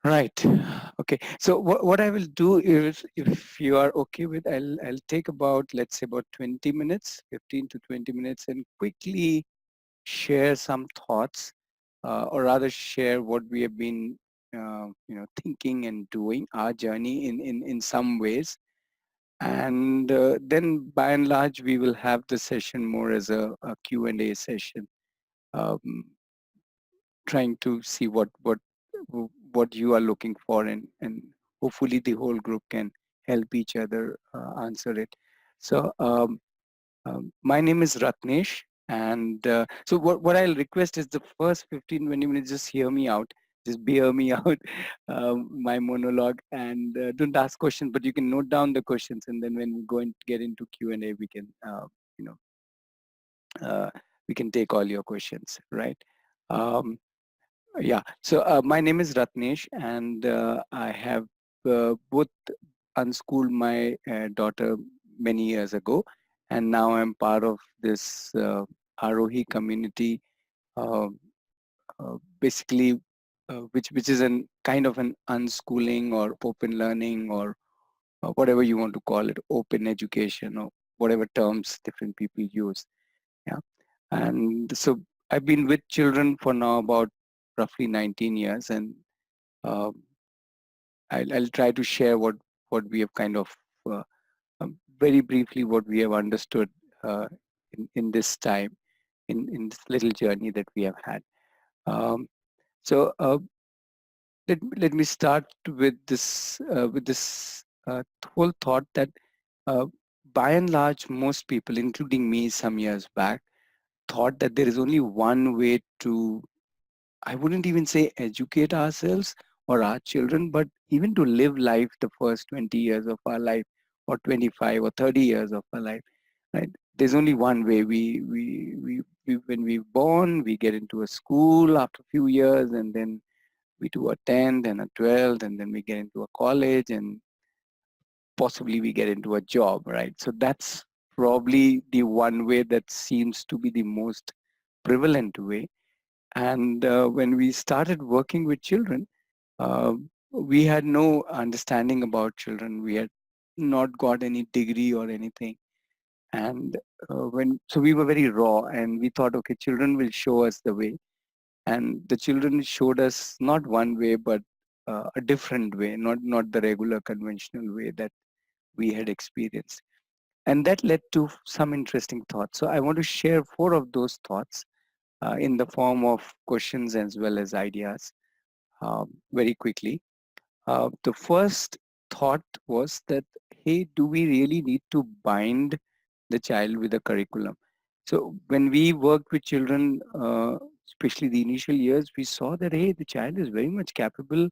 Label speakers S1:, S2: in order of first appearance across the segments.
S1: Right. Okay. So what I will do is, if you are okay with, I'll take about, let's say, about 20 minutes, 15 to 20 minutes, and quickly share some thoughts, or rather share what we have been, thinking and doing, our journey in some ways. And then by and large, we will have the session more as a Q&A session, um, trying to see what you are looking for, and hopefully the whole group can help each other answer it. So my name is Ratnesh, and so what I'll request is the first 15-20 minutes, just hear me out, just bear me out, my monologue, and don't ask questions, but you can note down the questions, and then when we go and get into Q&A, we can, you know, we can take all your questions, right? Um, yeah, so my name is Ratnesh, and I have both unschooled my daughter many years ago, and now I'm part of this Arohi community, uh, basically, which is an kind of an unschooling or open learning, or whatever you want to call it, open education, or whatever terms different people use. Yeah, and so I've been with children for now about roughly 19 years, and uh, I'll try to share what we have kind of, uh, very briefly, what we have understood uh, in this time, in this little journey that we have had. Um, so let me start with this whole thought that, uh, by and large, most people, including me some years back, thought that there is only one way to, I wouldn't even say educate ourselves or our children, but even to live life the first 20 years of our life, or 25 or 30 years of our life, right? There's only one way. We when we're born, we get into a school after a few years, and then we do a 10th and a 12th, and then we get into a college, and possibly we get into a job, right? So that's probably the one way that seems to be the most prevalent way. And when we started working with children, uh, we had no understanding about children. We had not got any degree or anything. And so we were very raw, and we thought, okay, children will show us the way. And the children showed us not one way, but a different way, not the regular conventional way that we had experienced. And that led to some interesting thoughts. So I want to share four of those thoughts in the form of questions as well as ideas, very quickly. The first thought was that, hey, do we really need to bind the child with a curriculum? So when we worked with children, especially the initial years, we saw that, hey, the child is very much capable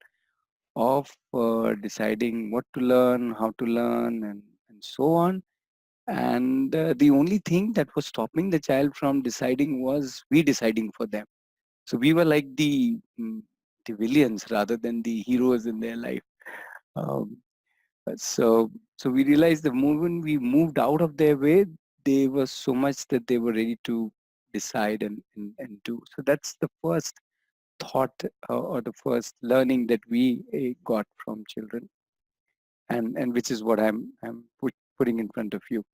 S1: of deciding what to learn, how to learn, and so on. And the only thing that was stopping the child from deciding was we deciding for them. So we were like the villains rather than the heroes in their life. Um, so we realized the moment we moved out of their way, they were so much that they were ready to decide and do. So that's the first thought, or the first learning that we got from children, and which is what I'm putting in front of you.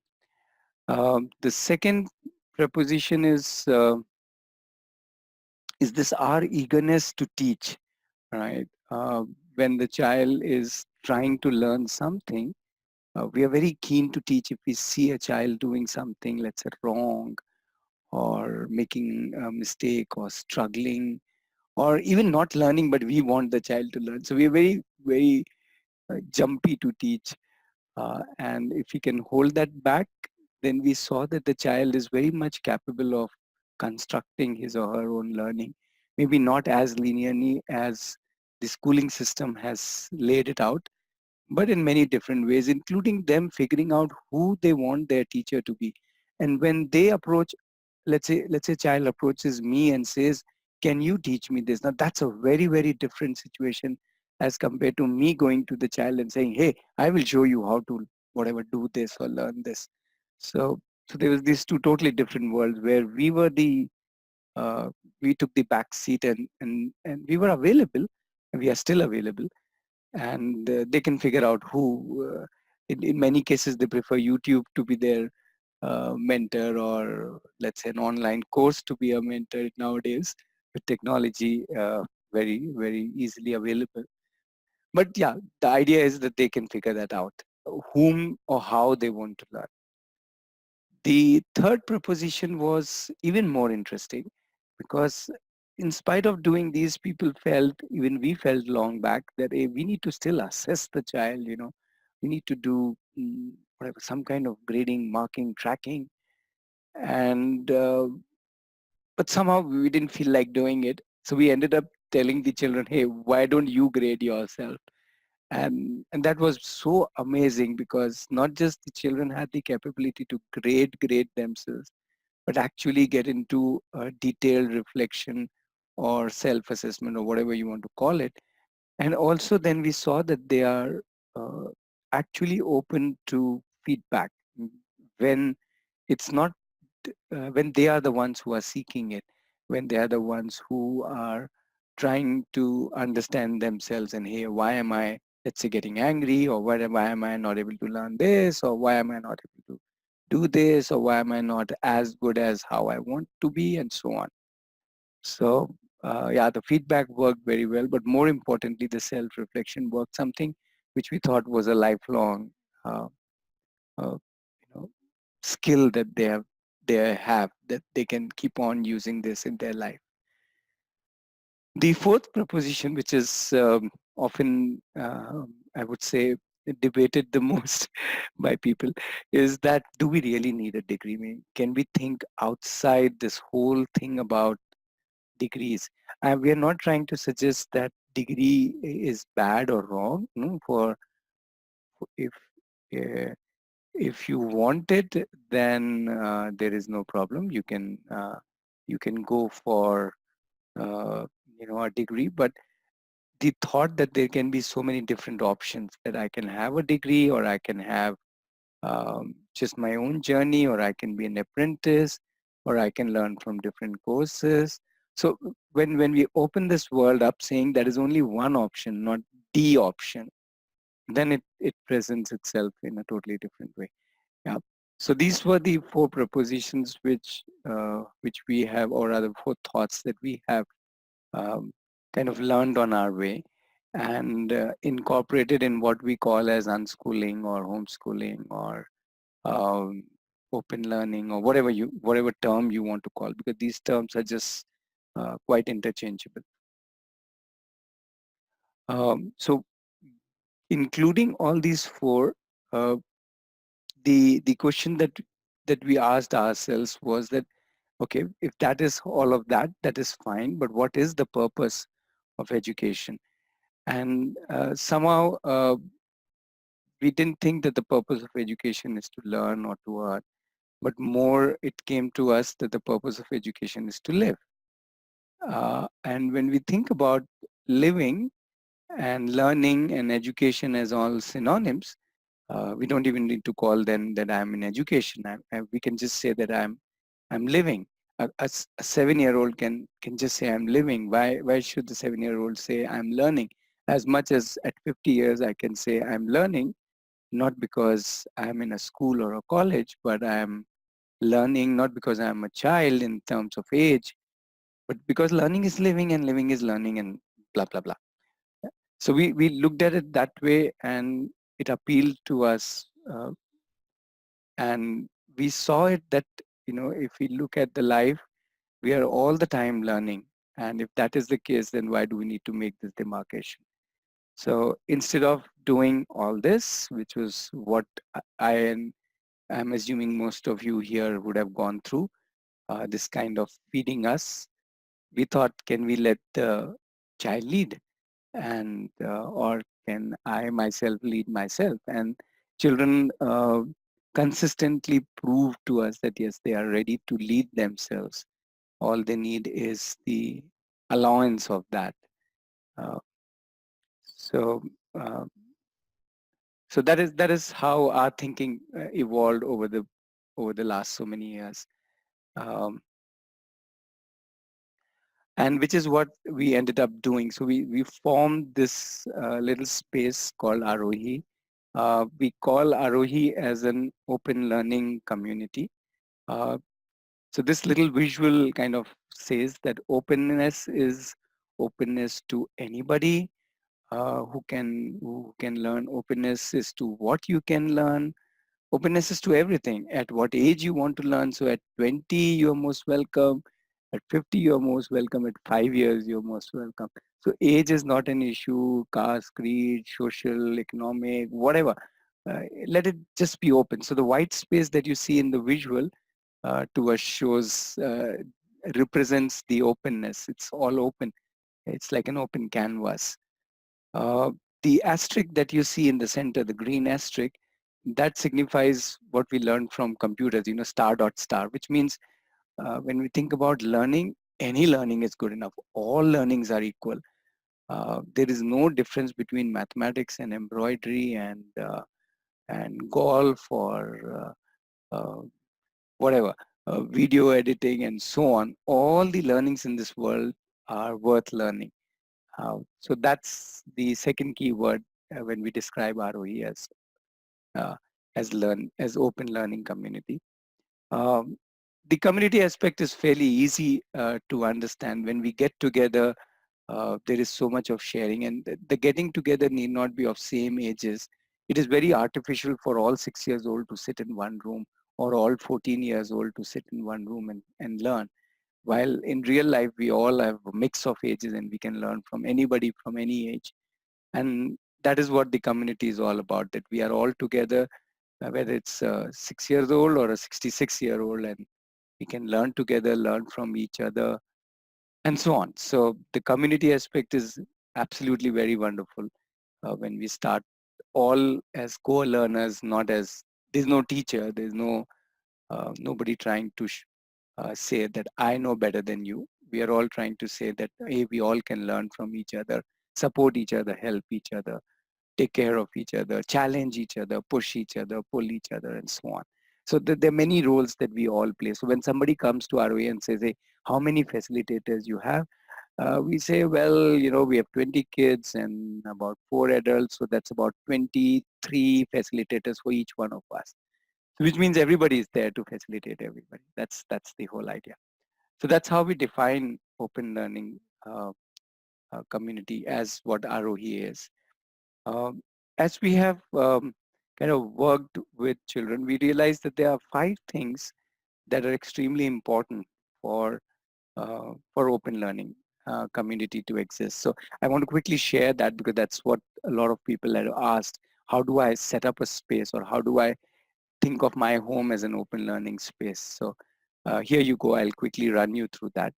S1: The second proposition is this our eagerness to teach, right? When the child is trying to learn something, we are very keen to teach. If we see a child doing something, let's say, wrong, or making a mistake, or struggling, or even not learning, but we want the child to learn. So we are very, very jumpy to teach. And if we can hold that back, then we saw that the child is very much capable of constructing his or her own learning. Maybe not as linearly as the schooling system has laid it out, but in many different ways, including them figuring out who they want their teacher to be. And when they approach, let's say child approaches me and says, can you teach me this? Now that's a very, very different situation as compared to me going to the child and saying, hey, I will show you how to whatever do this or learn this. So so there was these two totally different worlds where uh, we took the back seat, and we were available, we are still available, and they can figure out who. In many cases, they prefer YouTube to be their mentor, or let's say an online course to be a mentor nowadays with technology very easily available. But yeah, the idea is that they can figure that out, whom or how they want to learn. The third proposition was even more interesting, because in spite of doing these, people felt, even we felt long back, that we need to still assess the child, we need to do whatever, some kind of grading, marking, tracking. And but somehow we didn't feel like doing it. So we ended up telling the children, hey, why don't you grade yourself? And that was so amazing, because not just the children had the capability to grade themselves, but actually get into a detailed reflection or self-assessment, or whatever you want to call it. And also then we saw that they are uh, actually open to feedback when it's not, when they are the ones who are seeking it, when they are the ones who are trying to understand themselves, and hey, why am I, let's say, getting angry, or why am I not able to learn this, or why am I not able to do this, or why am I not as good as how I want to be, and so on. So yeah, the feedback worked very well, but more importantly, the self-reflection worked, something which we thought was a lifelong uh, uh, you know, skill that they have, that they can keep on using this in their life. The fourth proposition, which is often, I would say, debated the most by people, is that do we really need a degree? I mean, can we think outside this whole thing about degrees? We are not trying to suggest that degree is bad or wrong. No, if uh, if you want it, then there is no problem. You can go for a degree, but the thought that there can be so many different options, that I can have a degree, or I can have just my own journey, or I can be an apprentice, or I can learn from different courses. So when we open this world up, saying that is only one option, not the option, then it presents itself in a totally different way. Yeah. So these were the four propositions which we have, or rather four thoughts that we have um, kind of learned on our way, and incorporated in what we call as unschooling or homeschooling, or um, open learning, or whatever term you want to call, because these terms are just quite interchangeable. So including all these four, uh, the question that we asked ourselves was that, okay, if that is all of that, that is fine, but what is the purpose of education? And somehow we didn't think that the purpose of education is to learn or to earn, but more it came to us that the purpose of education is to live. And when we think about living and learning and education as all synonyms, we don't even need to call them that I'm in education. We can just say that I'm living. A 7-year-old can just say I'm living. Why should the 7-year-old say I'm learning? As much as at 50 years I can say I'm learning, not because I'm in a school or a college, but I'm learning not because I'm a child in terms of age, but because learning is living and living is learning, and blah blah blah. So we looked at it that way, and it appealed to us, and we saw it that, if we look at the life, we are all the time learning, and if that is the case, then why do we need to make this demarcation? So instead of doing all this, which was what I'm assuming most of you here would have gone through, this kind of feeding us, we thought, can we let the child lead? And or can I myself lead myself? And children consistently prove to us that yes, they are ready to lead themselves. All they need is the allowance of that. Uh, so uh, so that is how our thinking evolved over the last so many years. Um, and which is what we ended up doing. So we formed this little space called Arohi. We call Arohi as an open learning community. Uh, so this little visual kind of says that openness is openness to anybody who can learn. Openness is to what you can learn. Openness is to everything. At what age you want to learn. So at 20, you're most welcome. At 50, you're most welcome. At 5 years, you're most welcome. So age is not an issue. Caste, creed, social, economic, whatever. Let it just be open. So the white space that you see in the visual to us shows represents the openness. It's all open. It's like an open canvas. Uh, the asterisk that you see in the center, the green asterisk, that signifies what we learned from computers, star dot star, which means when we think about learning, any learning is good enough. All learnings are equal. There is no difference between mathematics and embroidery and golf or whatever, video editing and so on. All the learnings in this world are worth learning. So that's the second key word when we describe ROE uh, as open learning community. Um, the community aspect is fairly easy to understand. When we get together, there is so much of sharing, and the getting together need not be of same ages. It is very artificial for all 6 years old to sit in one room or all 14 years old to sit in one room and learn. While in real life, we all have a mix of ages and we can learn from anybody from any age. And that is what the community is all about, that we are all together, whether it's 6 years old or a 66-year-old, and we can learn together, learn from each other, and so on. So the community aspect is absolutely very wonderful when we start all as co-learners, not as, there's no teacher, there's nobody trying to say that I know better than you. We are all trying to say that, hey, we all can learn from each other, support each other, help each other, take care of each other, challenge each other, push each other, pull each other, and so on. So there are many roles that we all play. So when somebody comes to ROA and says, hey, how many facilitators you have? We say, well, we have 20 kids and about 4 adults. So that's about 23 facilitators for each one of us, which means everybody is there to facilitate everybody. That's the whole idea. So that's how we define open learning community as what ROE is. Um, as we have kind of worked with children, we realize that there are 5 things that are extremely important for open learning community to exist. So I want to quickly share that because that's what a lot of people have asked. How do I set up a space, or how do I think of my home as an open learning space? So here you go. I'll quickly run you through that.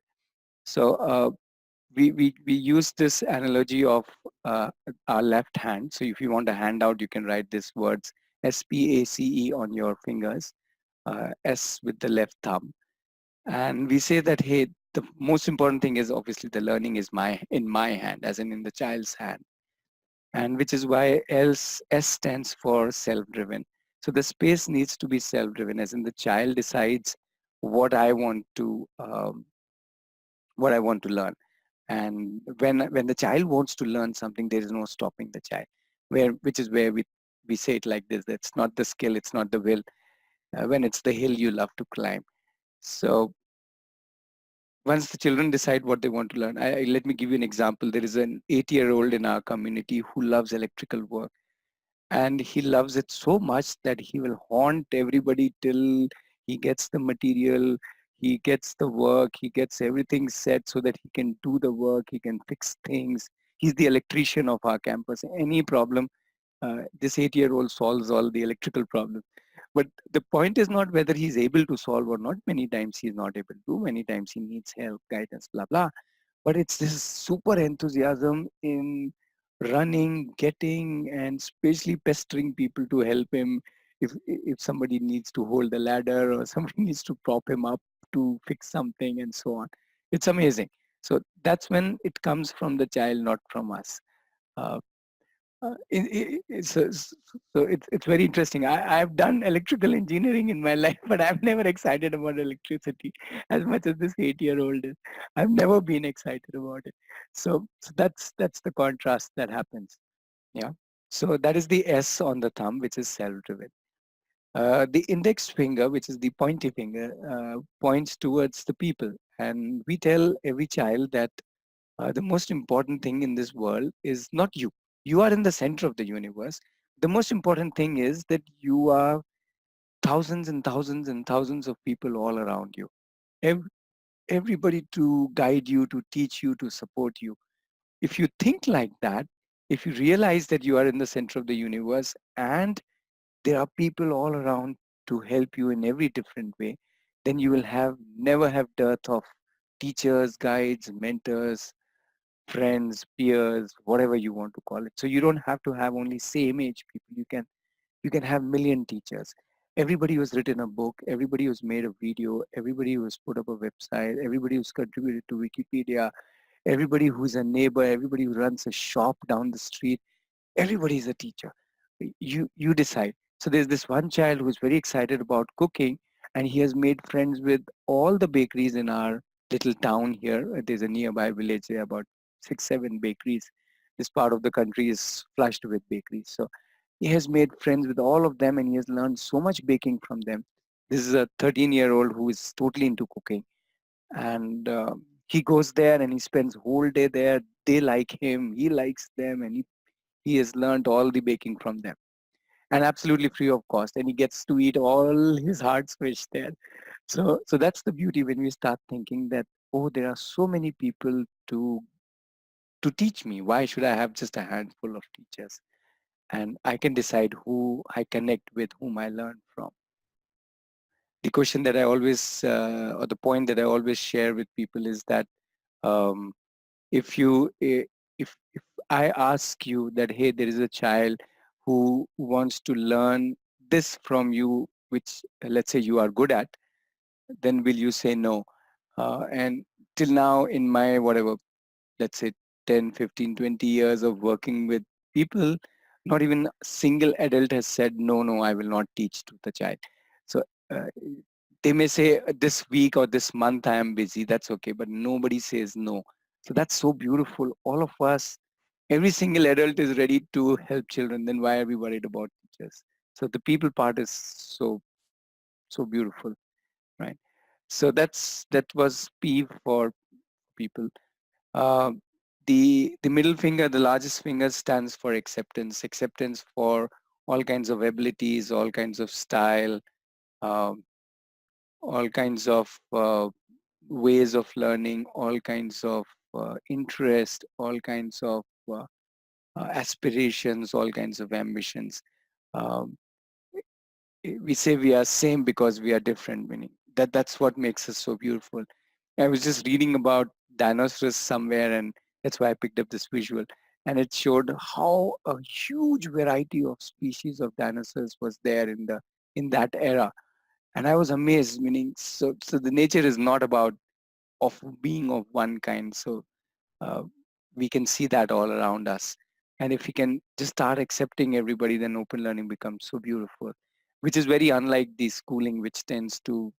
S1: So we use this analogy of our left hand. So if you want a handout, you can write these words SPACE on your fingers, S with the left thumb. And we say that, hey, the most important thing is obviously the learning is in my hand, as in the child's hand. And which is why S stands for self-driven. So the space needs to be self-driven, as in the child decides what I want to learn. And when the child wants to learn something, there is no stopping the child. Which is where we say it like this: it's not the skill, it's not the will. When it's the hill, you love to climb. So once the children decide what they want to learn, let me give you an example. There is an 8-year-old in our community who loves electrical work, and he loves it so much that he will haunt everybody till he gets the material, he gets the work, he gets everything set so that he can do the work, he can fix things. He's the electrician of our campus. Any problem, this 8-year-old solves all the electrical problems. But the point is not whether he's able to solve or not. Many times he's not able to. Many times he needs help, guidance, blah, blah. But it's this super enthusiasm in running, getting, and especially pestering people to help him. If somebody needs to hold the ladder or somebody needs to prop him up to fix something and so on. It's amazing. So that's when it comes from the child, not from us. Uh, It's very interesting. I've done electrical engineering in my life, but I'm never excited about electricity as much as this 8-year-old is. I've never been excited about it. So that's the contrast that happens. Yeah. So that is the S on the thumb, which is self-driven. The index finger, which is the pointy finger, points towards the people, and we tell every child that the most important thing in this world is not you. You are in the center of the universe. The most important thing is that you are thousands and thousands and thousands of people all around you. Ev- Everybody to guide you, to teach you, to support you. If you think like that, if you realize that you are in the center of the universe and there are people all around to help you in every different way, then you will have never have dearth of teachers, guides, mentors, friends, peers, whatever you want to call it. So you don't have to have only same age people. You can have million teachers. Everybody who's written a book, everybody who's made a video, everybody who's put up a website, everybody who's contributed to Wikipedia, everybody who's a neighbor, everybody who runs a shop down the street, everybody is a teacher. You decide. So there's this one child who's very excited about cooking, and he has made friends with all the bakeries in our little town here. There's a nearby village there, about 6 7 bakeries. This part of the country is flushed with bakeries. So he has made friends with all of them, and he has learned so much baking from them. This is a 13-year-old who is totally into cooking, and he goes there and he spends whole day there. They like him, he likes them, and he has learned all the baking from them, and absolutely free of cost, and he gets to eat all his heart's wish there. So that's the beauty when we start thinking that, oh, there are so many people to teach me. Why should I have just a handful of teachers? And I can decide who I connect with, whom I learn from. The question that I always or the point that I always share with people is that, um, if you if I ask you that, hey, there is a child who wants to learn this from you, which let's say you are good at, then will you say no? And till now, in my whatever, let's say 10 15 20 years of working with people, not even a single adult has said no, no, I will not teach to the child. So uh, they may say, this week or this month I am busy, that's okay, but nobody says no. So that's so beautiful. All of us, every single adult is ready to help children. Then why are we worried about teachers? So the people part is so beautiful, right? So that was P for people. uh, the middle finger, the largest finger, stands for acceptance. Acceptance for all kinds of abilities, all kinds of style, um, all kinds of ways of learning, all kinds of interest, all kinds of aspirations, all kinds of ambitions. Um, we say we are same because we are different, meaning that's what makes us so beautiful. I was just reading about dinosaurs somewhere, and that's why I picked up this visual, and it showed how a huge variety of species of dinosaurs was there in that era. And I was amazed, meaning, so the nature is not about of being of one kind. So uh, we can see that all around us. And if we can just start accepting everybody, then open learning becomes so beautiful, which is very unlike the schooling, which tends to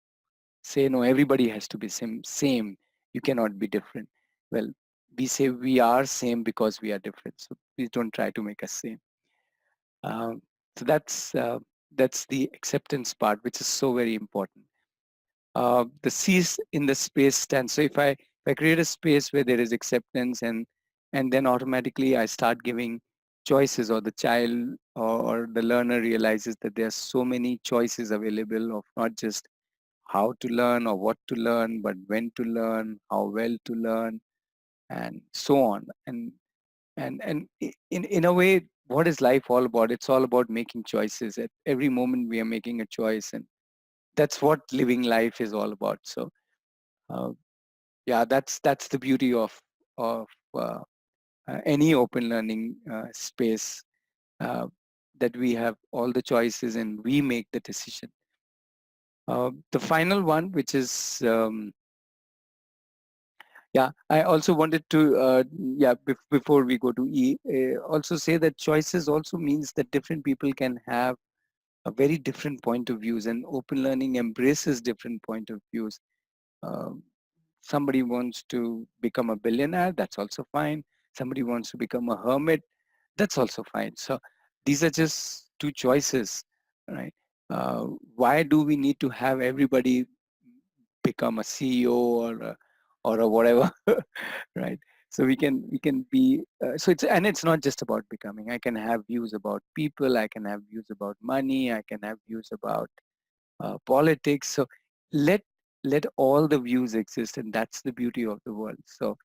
S1: say, no, everybody has to be same. You cannot be different. Well, we say we are same because we are different. So please don't try to make us same. Um, so that's the acceptance part, which is so very important. The C's in the space stands. So if I create a space where there is acceptance, and then automatically I start giving choices, or the child or the learner realizes that there are so many choices available of not just how to learn or what to learn, but when to learn, how well to learn, and so on. And in a way, what is life all about? It's all about making choices. At every moment we are making a choice, and that's what living life is all about. So uh, yeah, that's the beauty of uh, any open learning space, uh, that we have all the choices and we make the decision. The final one, which is Yeah, I also wanted to, before we go to E, also say that choices also means that different people can have a very different point of views, and open learning embraces different point of views. Um, Somebody wants to become a billionaire, that's also fine. Somebody wants to become a hermit, that's also fine. So these are just two choices, right? Uh, why do we need to have everybody become a CEO or a whatever, right? So we can be so it's, and it's not just about becoming. I can have views about people. I can have views about money. I can have views about politics. So let let all the views exist, and that's the beauty of the world. So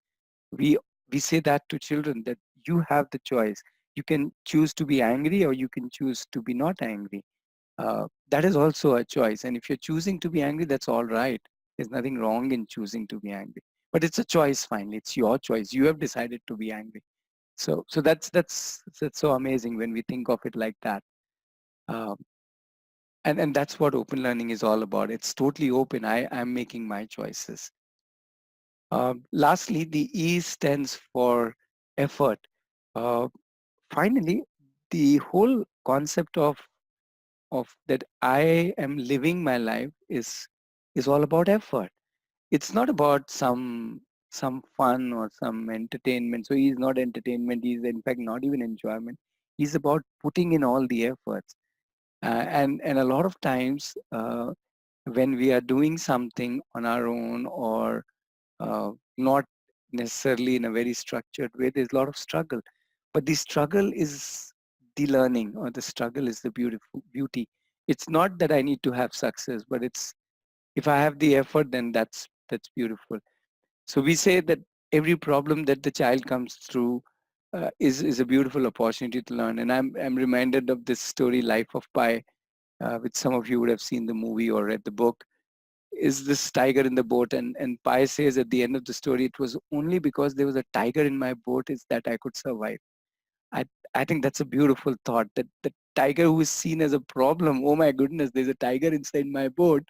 S1: we we say that to children, that you have the choice. You can choose to be angry, or you can choose to be not angry. That is also a choice. And if you're choosing to be angry, that's all right. There's nothing wrong in choosing to be angry. But it's a choice finally. It's your choice. You have decided to be angry. So that's so amazing when we think of it like that. Um, and that's what open learning is all about. It's totally open. I'm making my choices. Lastly, the E stands for effort. Uh, Finally, the whole concept of that I am living my life is all about effort. It's not about some fun or some entertainment. So he's not entertainment. He's in fact not even enjoyment. He's about putting in all the efforts. And a lot of times when we are doing something on our own, or not necessarily in a very structured way, there's a lot of struggle. But the struggle is the learning, or the struggle is the beautiful beauty. It's not that I need to have success, but it's, if I have the effort, then that's beautiful. So we say that every problem that the child comes through is a beautiful opportunity to learn. And I'm reminded of this story, Life of Pi, which some of you would have seen the movie or read the book. Is this tiger in the boat, and Pi says at the end of the story, it was only because there was a tiger in my boat is that I could survive. I i think that's a beautiful thought, that the tiger who is seen as a problem, oh my goodness, there's a tiger inside my boat,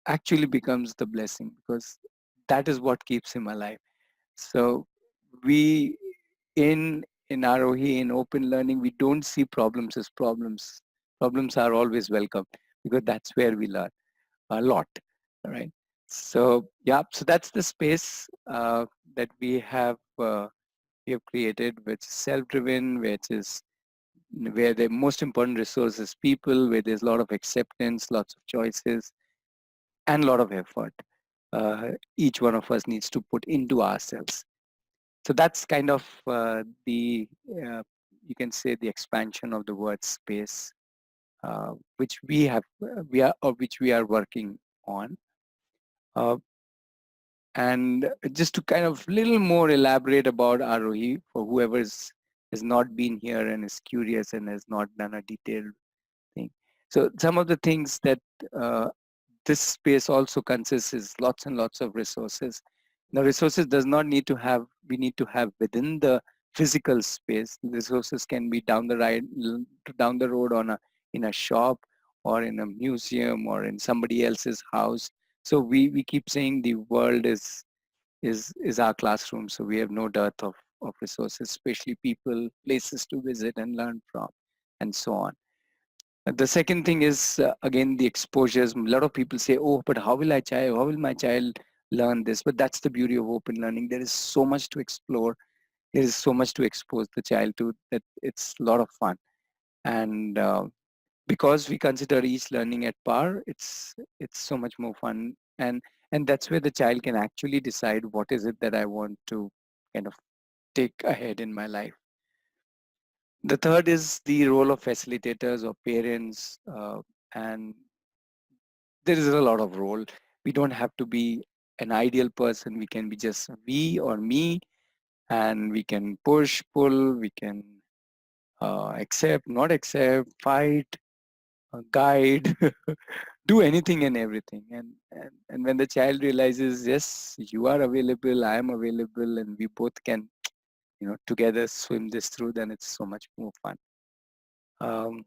S1: actually becomes the blessing, because that is what keeps him alive. So we, in ROE, in open learning, we don't see problems as problems. Problems are always welcome, because that's where we learn a lot. All right. So yeah, so that's the space that we have created, which is self-driven, which is where the most important resource is people, where there's a lot of acceptance, lots of choices, and a lot of effort. Each one of us needs to put into ourselves. So that's kind of uh, you can say, the expansion of the word space, which which we are working on. Uh, and just to kind of little more elaborate about ROE for whoever has not been here and is curious and has not done a detailed thing. So some of the things that uh, this space also consists is lots and lots of resources. Now, resources does not need to have, we need to have within the physical space. Resources can be down the road on in a shop, or in a museum, or in somebody else's house. So we keep saying the world is our classroom. So we have no dearth of resources, especially people, places to visit and learn from, and so on. The second thing is, again, the exposures. A lot of people say, oh, but how will my child learn this? But that's the beauty of open learning. There is so much to explore. There is so much to expose the child to, that it's a lot of fun. And because we consider each learning at par, it's so much more fun. And that's where the child can actually decide what is it that I want to kind of take ahead in my life. The third is the role of facilitators or parents, and there is a lot of role. We don't have to be an ideal person. We can be just we or me, and we can push, pull, we can accept, not accept, fight, guide, do anything and everything. And when the child realizes, yes, you are available, I am available, and we both can, together swim this through, then it's so much more fun. Um,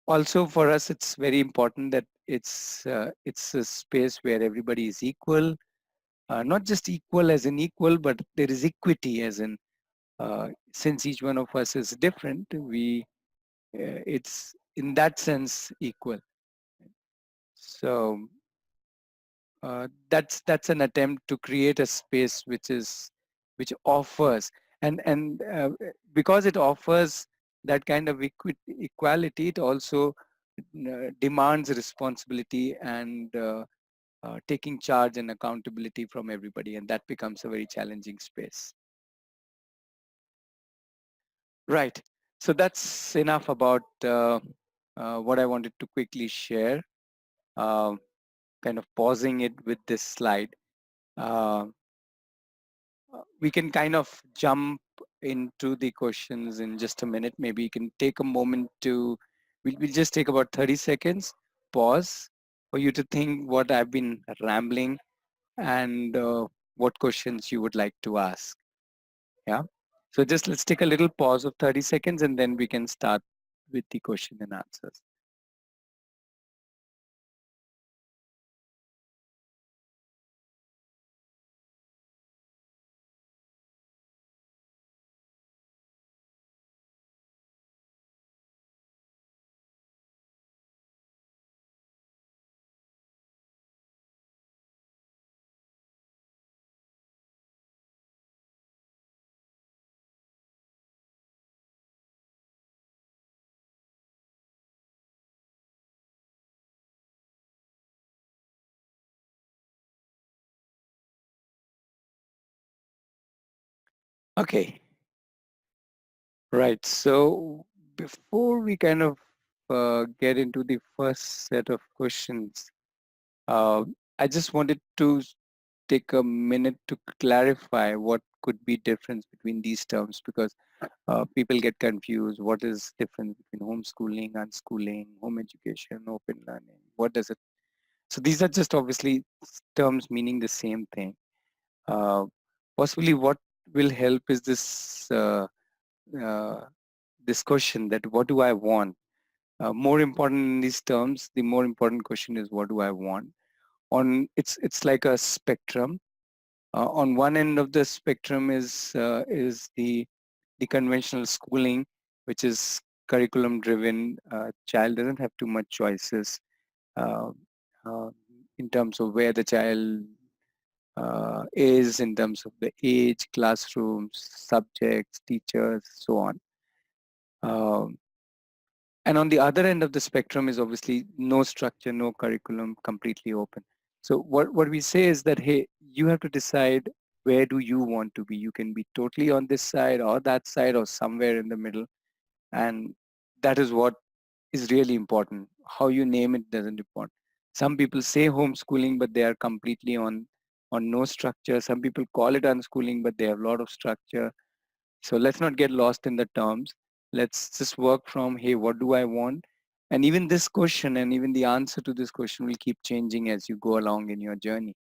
S1: Also, for us, it's very important that it's a space where everybody is equal. not just equal as in equal, but there is equity as in since each one of us is different, it's in that sense equal. So that's an attempt to create a space which offers and because it offers that kind of equality, it also demands responsibility and taking charge and accountability from everybody, and that becomes a very challenging space. Right. So that's enough about what I wanted to quickly share. Uh, Kind of pausing it with this slide. Uh, we can kind of jump into the questions in just a minute. Maybe you can take a moment to, we'll just take about 30 seconds, pause for you to think what I've been rambling and what questions you would like to ask. Yeah. So just let's take a little pause of 30 seconds and then we can start with the question and answers. Okay. Right. So before we kind of get into the first set of questions, uh, I just wanted to take a minute to clarify what could be difference between these terms because people get confused. What is difference between homeschooling, unschooling, home education, open learning? What does it? So these are just obviously terms meaning the same thing. Uh, Possibly what will help is uh, this question that what do I want? More important in these terms, the more important question is what do I want? It's like a spectrum. On one end of the spectrum is the conventional schooling, which is curriculum driven. Child doesn't have too much choices uh, uh, in terms of where the child is, in terms of the age, classrooms, subjects, teachers, so on. Um, And on the other end of the spectrum is obviously no structure, no curriculum, completely open. So what we say is that, hey, you have to decide where do you want to be. You can be totally on this side or that side or somewhere in the middle. And that is what is really important. How you name it doesn't important. Some people say homeschooling, but they are completely on no structure. Some people call it unschooling, but they have a lot of structure. So let's not get lost in the terms. Let's just work from, hey, what do I want? And even this question and even the answer to this question will keep changing as you go along in your journey.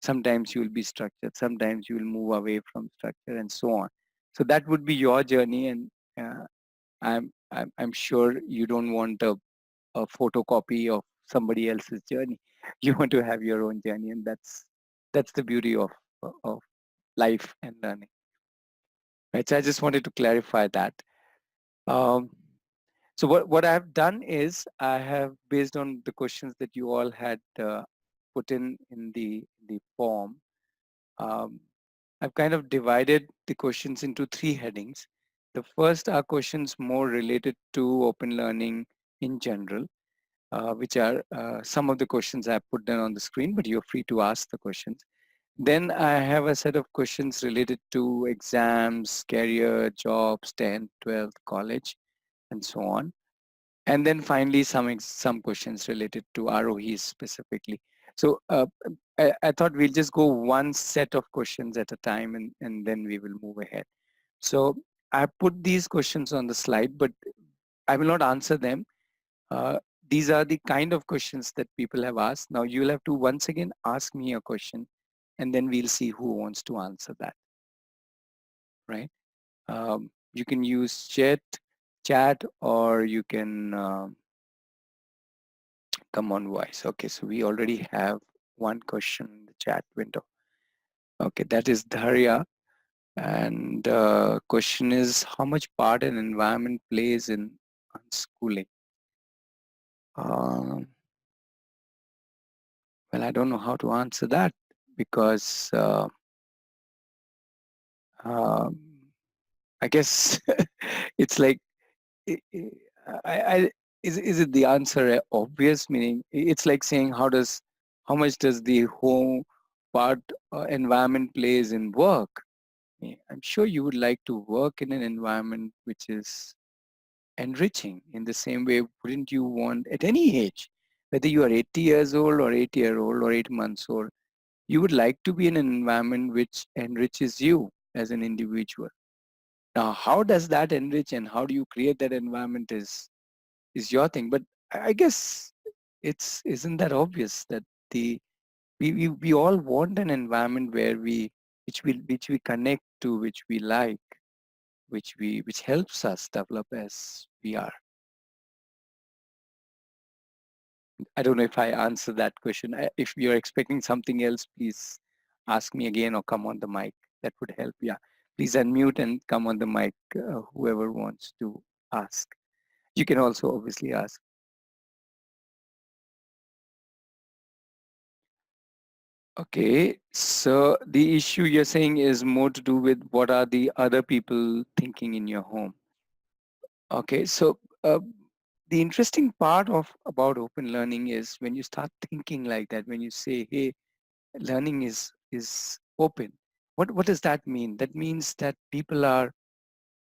S1: Sometimes you will be structured, sometimes you will move away from structure and so on. So that would be your journey. And I'm sure you don't want a photocopy of somebody else's journey. You want to have your own journey. And that's the beauty of life and learning. Right. So I just wanted to clarify that. Um, so what I've done is I have, based on the questions that you all had put in the form, um, I've kind of divided the questions into three headings. The first are questions more related to open learning in general, which are some of the questions I put down on the screen, but you're free to ask the questions. Then I have a set of questions related to exams, career, jobs, 10th, 12th, college, and so on. And then finally, some questions related to ROEs specifically. So I thought we'll just go one set of questions at a time and then we will move ahead. So I put these questions on the slide, but I will not answer them. Uh, these are the kind of questions that people have asked. Now you'll have to once again ask me a question and then we'll see who wants to answer that, right? You can use chat, or you can come on voice. Okay, so we already have one question in the chat window. Okay, that is Dharya. And question is, how much part an environment plays in unschooling? Um, well, I don't know how to answer that because um, I guess it's like, I is it the answer obvious? Meaning, it's like saying how much does the home part environment plays in work? I'm sure you would like to work in an environment which is enriching. In the same way, wouldn't you want at any age, whether you are 80 years old or 8-year-old or 8 months old, you would like to be in an environment which enriches you as an individual. Now, how does that enrich and how do you create that environment is your thing. But I guess it's isn't that obvious that the we all want an environment where which we connect to, which we like, which helps us develop as we are. I don't know if I answered that question. If you're expecting something else, please ask me again or come on the mic. That would help. Yeah. Please unmute and come on the mic, whoever wants to ask. You can also obviously ask. Okay, so the issue you're saying is more to do with what are the other people thinking in your home. Okay, so the interesting part of about open learning is when you start thinking like that, when you say, "Hey, learning is open." What does that mean? That means that people are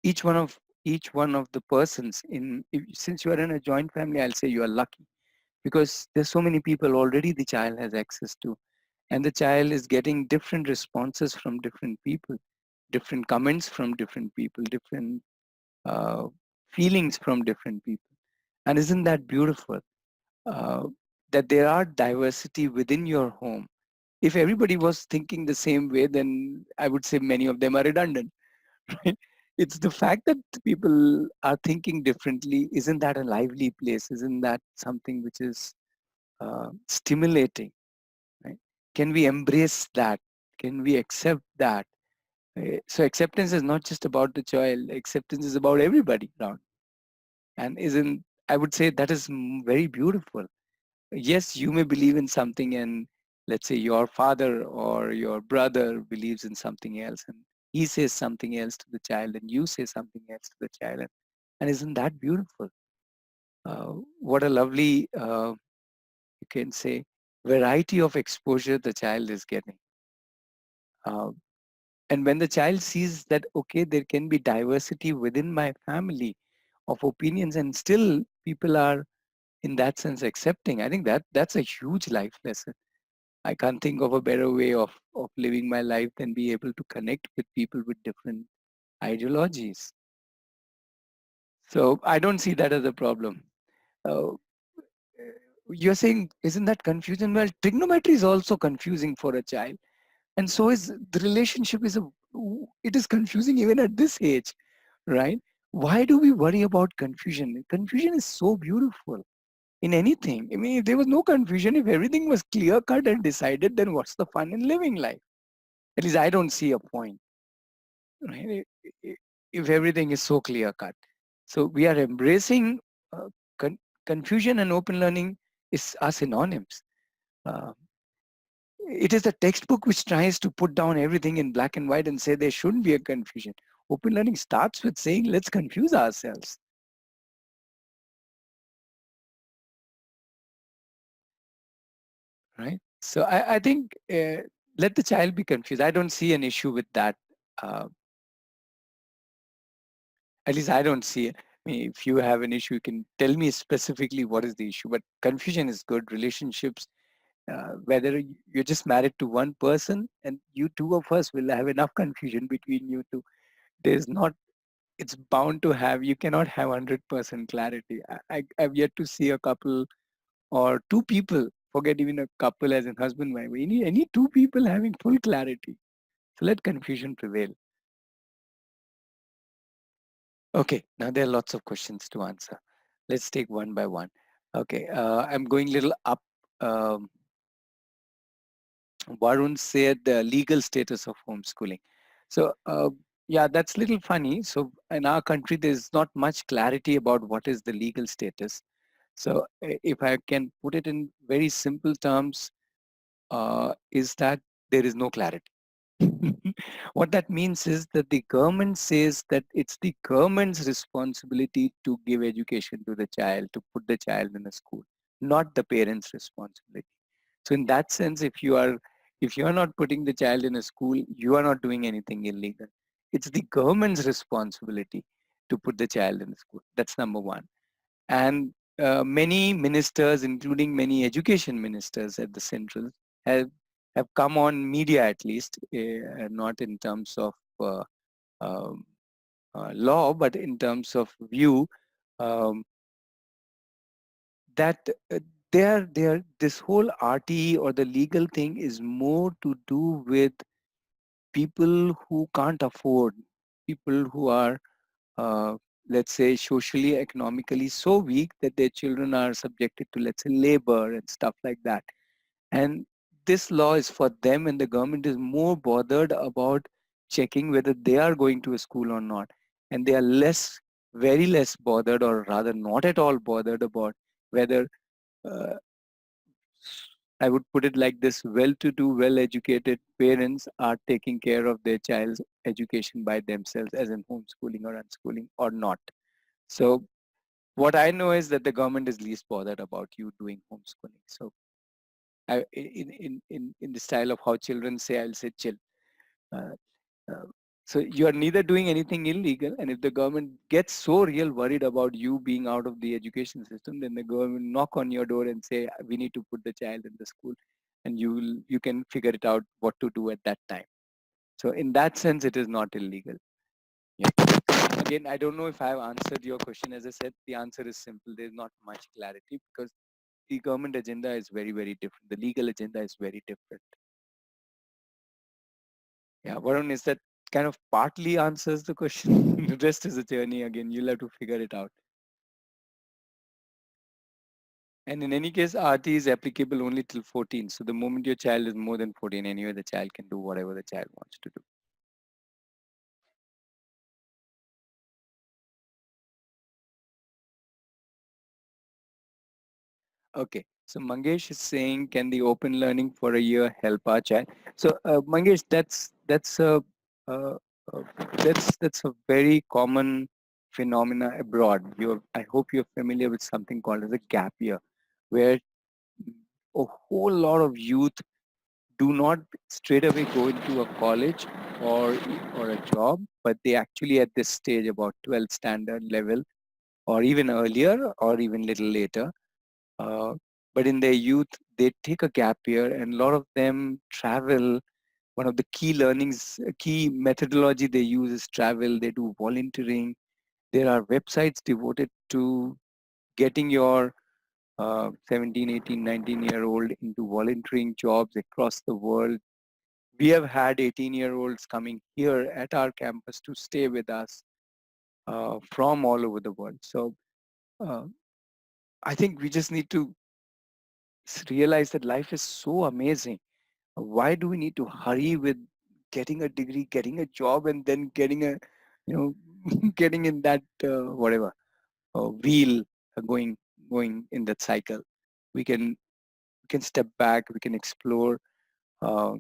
S1: each one of each one of the persons in. Since you are in a joint family, I'll say you are lucky because there's so many people already the child has access to, and the child is getting different responses from different people, different comments from different people, different uh, feelings from different people. And isn't that beautiful, uh, that there are diversity within your home? If everybody was thinking the same way, then I would say many of them are redundant. Right? It's the fact that people are thinking differently. Isn't that a lively place? Isn't that something which is stimulating? Right? Can we embrace that? Can we accept that? So acceptance is not just about the child. Acceptance is about everybody around. And isn't, I would say that is very beautiful. Yes, you may believe in something, and let's say your father or your brother believes in something else, and he says something else to the child, and you say something else to the child. And isn't that beautiful? What a lovely, you can say, variety of exposure the child is getting. Uh, and when the child sees that, okay, there can be diversity within my family of opinions, and still people are in that sense accepting, I think that's a huge life lesson. I can't think of a better way of living my life than be able to connect with people with different ideologies. So I don't see that as a problem. Uh, you're saying, isn't that confusion? Well, trigonometry is also confusing for a child. And so is the relationship it is confusing even at this age, right? Why do we worry about confusion? Confusion is so beautiful in anything. I mean, if there was no confusion, if everything was clear cut and decided, then what's the fun in living life? At least I don't see a point, right? If everything is so clear cut. So we are embracing uh, con- confusion, and open learning are synonyms. Uh, it is the textbook which tries to put down everything in black and white and say there shouldn't be a confusion. Open learning starts with saying, let's confuse ourselves, right? So I think let the child be confused. I don't see an issue with that. Uh, at least I don't see it. I mean, if you have an issue, you can tell me specifically what is the issue. But confusion is good. Relationships, whether you're just married to one person and you two of us will have enough confusion between you two. There's not, it's bound to have, you cannot have 100% clarity. I've yet to see a couple or two people, forget even a couple as in husband, wife, any two people having full clarity. So let confusion prevail. Okay, now there are lots of questions to answer. Let's take one by one. Okay, I'm going little up. Um, Varun said the legal status of homeschooling. So yeah, that's a little funny. So in our country, there's not much clarity about what is the legal status. So if I can put it in very simple terms, is that there is no clarity. What that means is that the government says that it's the government's responsibility to give education to the child, to put the child in a school, not the parents' responsibility. So in that sense, if you are not putting the child in a school, you are not doing anything illegal. It's the government's responsibility to put the child in the school. That's number one. And many ministers, including many education ministers at the central, have have come on media at least, not in terms of um, law, but in terms of view, um, that this whole RTE or the legal thing is more to do with people who can't afford, people who are uh, let's say socially economically so weak that their children are subjected to, let's say, labor and stuff like that. And this law is for them, and the government is more bothered about checking whether they are going to a school or not, and they are less, very less bothered, or rather not at all bothered about whether uh, I would put it like this: well-to-do, well-educated parents are taking care of their child's education by themselves, as in homeschooling or unschooling or not. So what I know is that the government is least bothered about you doing homeschooling. So in the style of how children say, I'll say chill. Uh, uh, so you are neither doing anything illegal, and if the government gets so real worried about you being out of the education system, then the government knock on your door and say, we need to put the child in the school, and you can figure it out what to do at that time. So in that sense, it is not illegal. Yeah. Again, I don't know if I have answered your question. As I said, the answer is simple. There's not much clarity because the government agenda is very, very different. The legal agenda is very different. Yeah, Varun, is that kind of partly answers the question? The rest is a journey again. You'll have to figure it out. And in any case, RT is applicable only till 14. So the moment your child is more than 14, anyway, the child can do whatever the child wants to do. Okay. So Mangesh is saying, can the open learning for a year help our child? So Mangesh, uh, uh, that's a very common phenomena abroad. I hope you're familiar with something called as a gap year, where a whole lot of youth do not straight away go into a college or or a job, but they actually at this stage about 12th standard level or even earlier or even little later. Uh, but in their youth, they take a gap year, and a lot of them travel. One of the key learnings, key methodology they use is travel. They do volunteering. There are websites devoted to getting your 17, 18, 19-year-old into volunteering jobs across the world. We have had 18-year-olds coming here at our campus to stay with us from all over the world. So uh, I think we just need to realize that life is so amazing. Why do we need to hurry with getting a degree, getting a job, and then getting a, you know, getting in that whatever wheel going going in that cycle? We can step back. We can explore. Uh,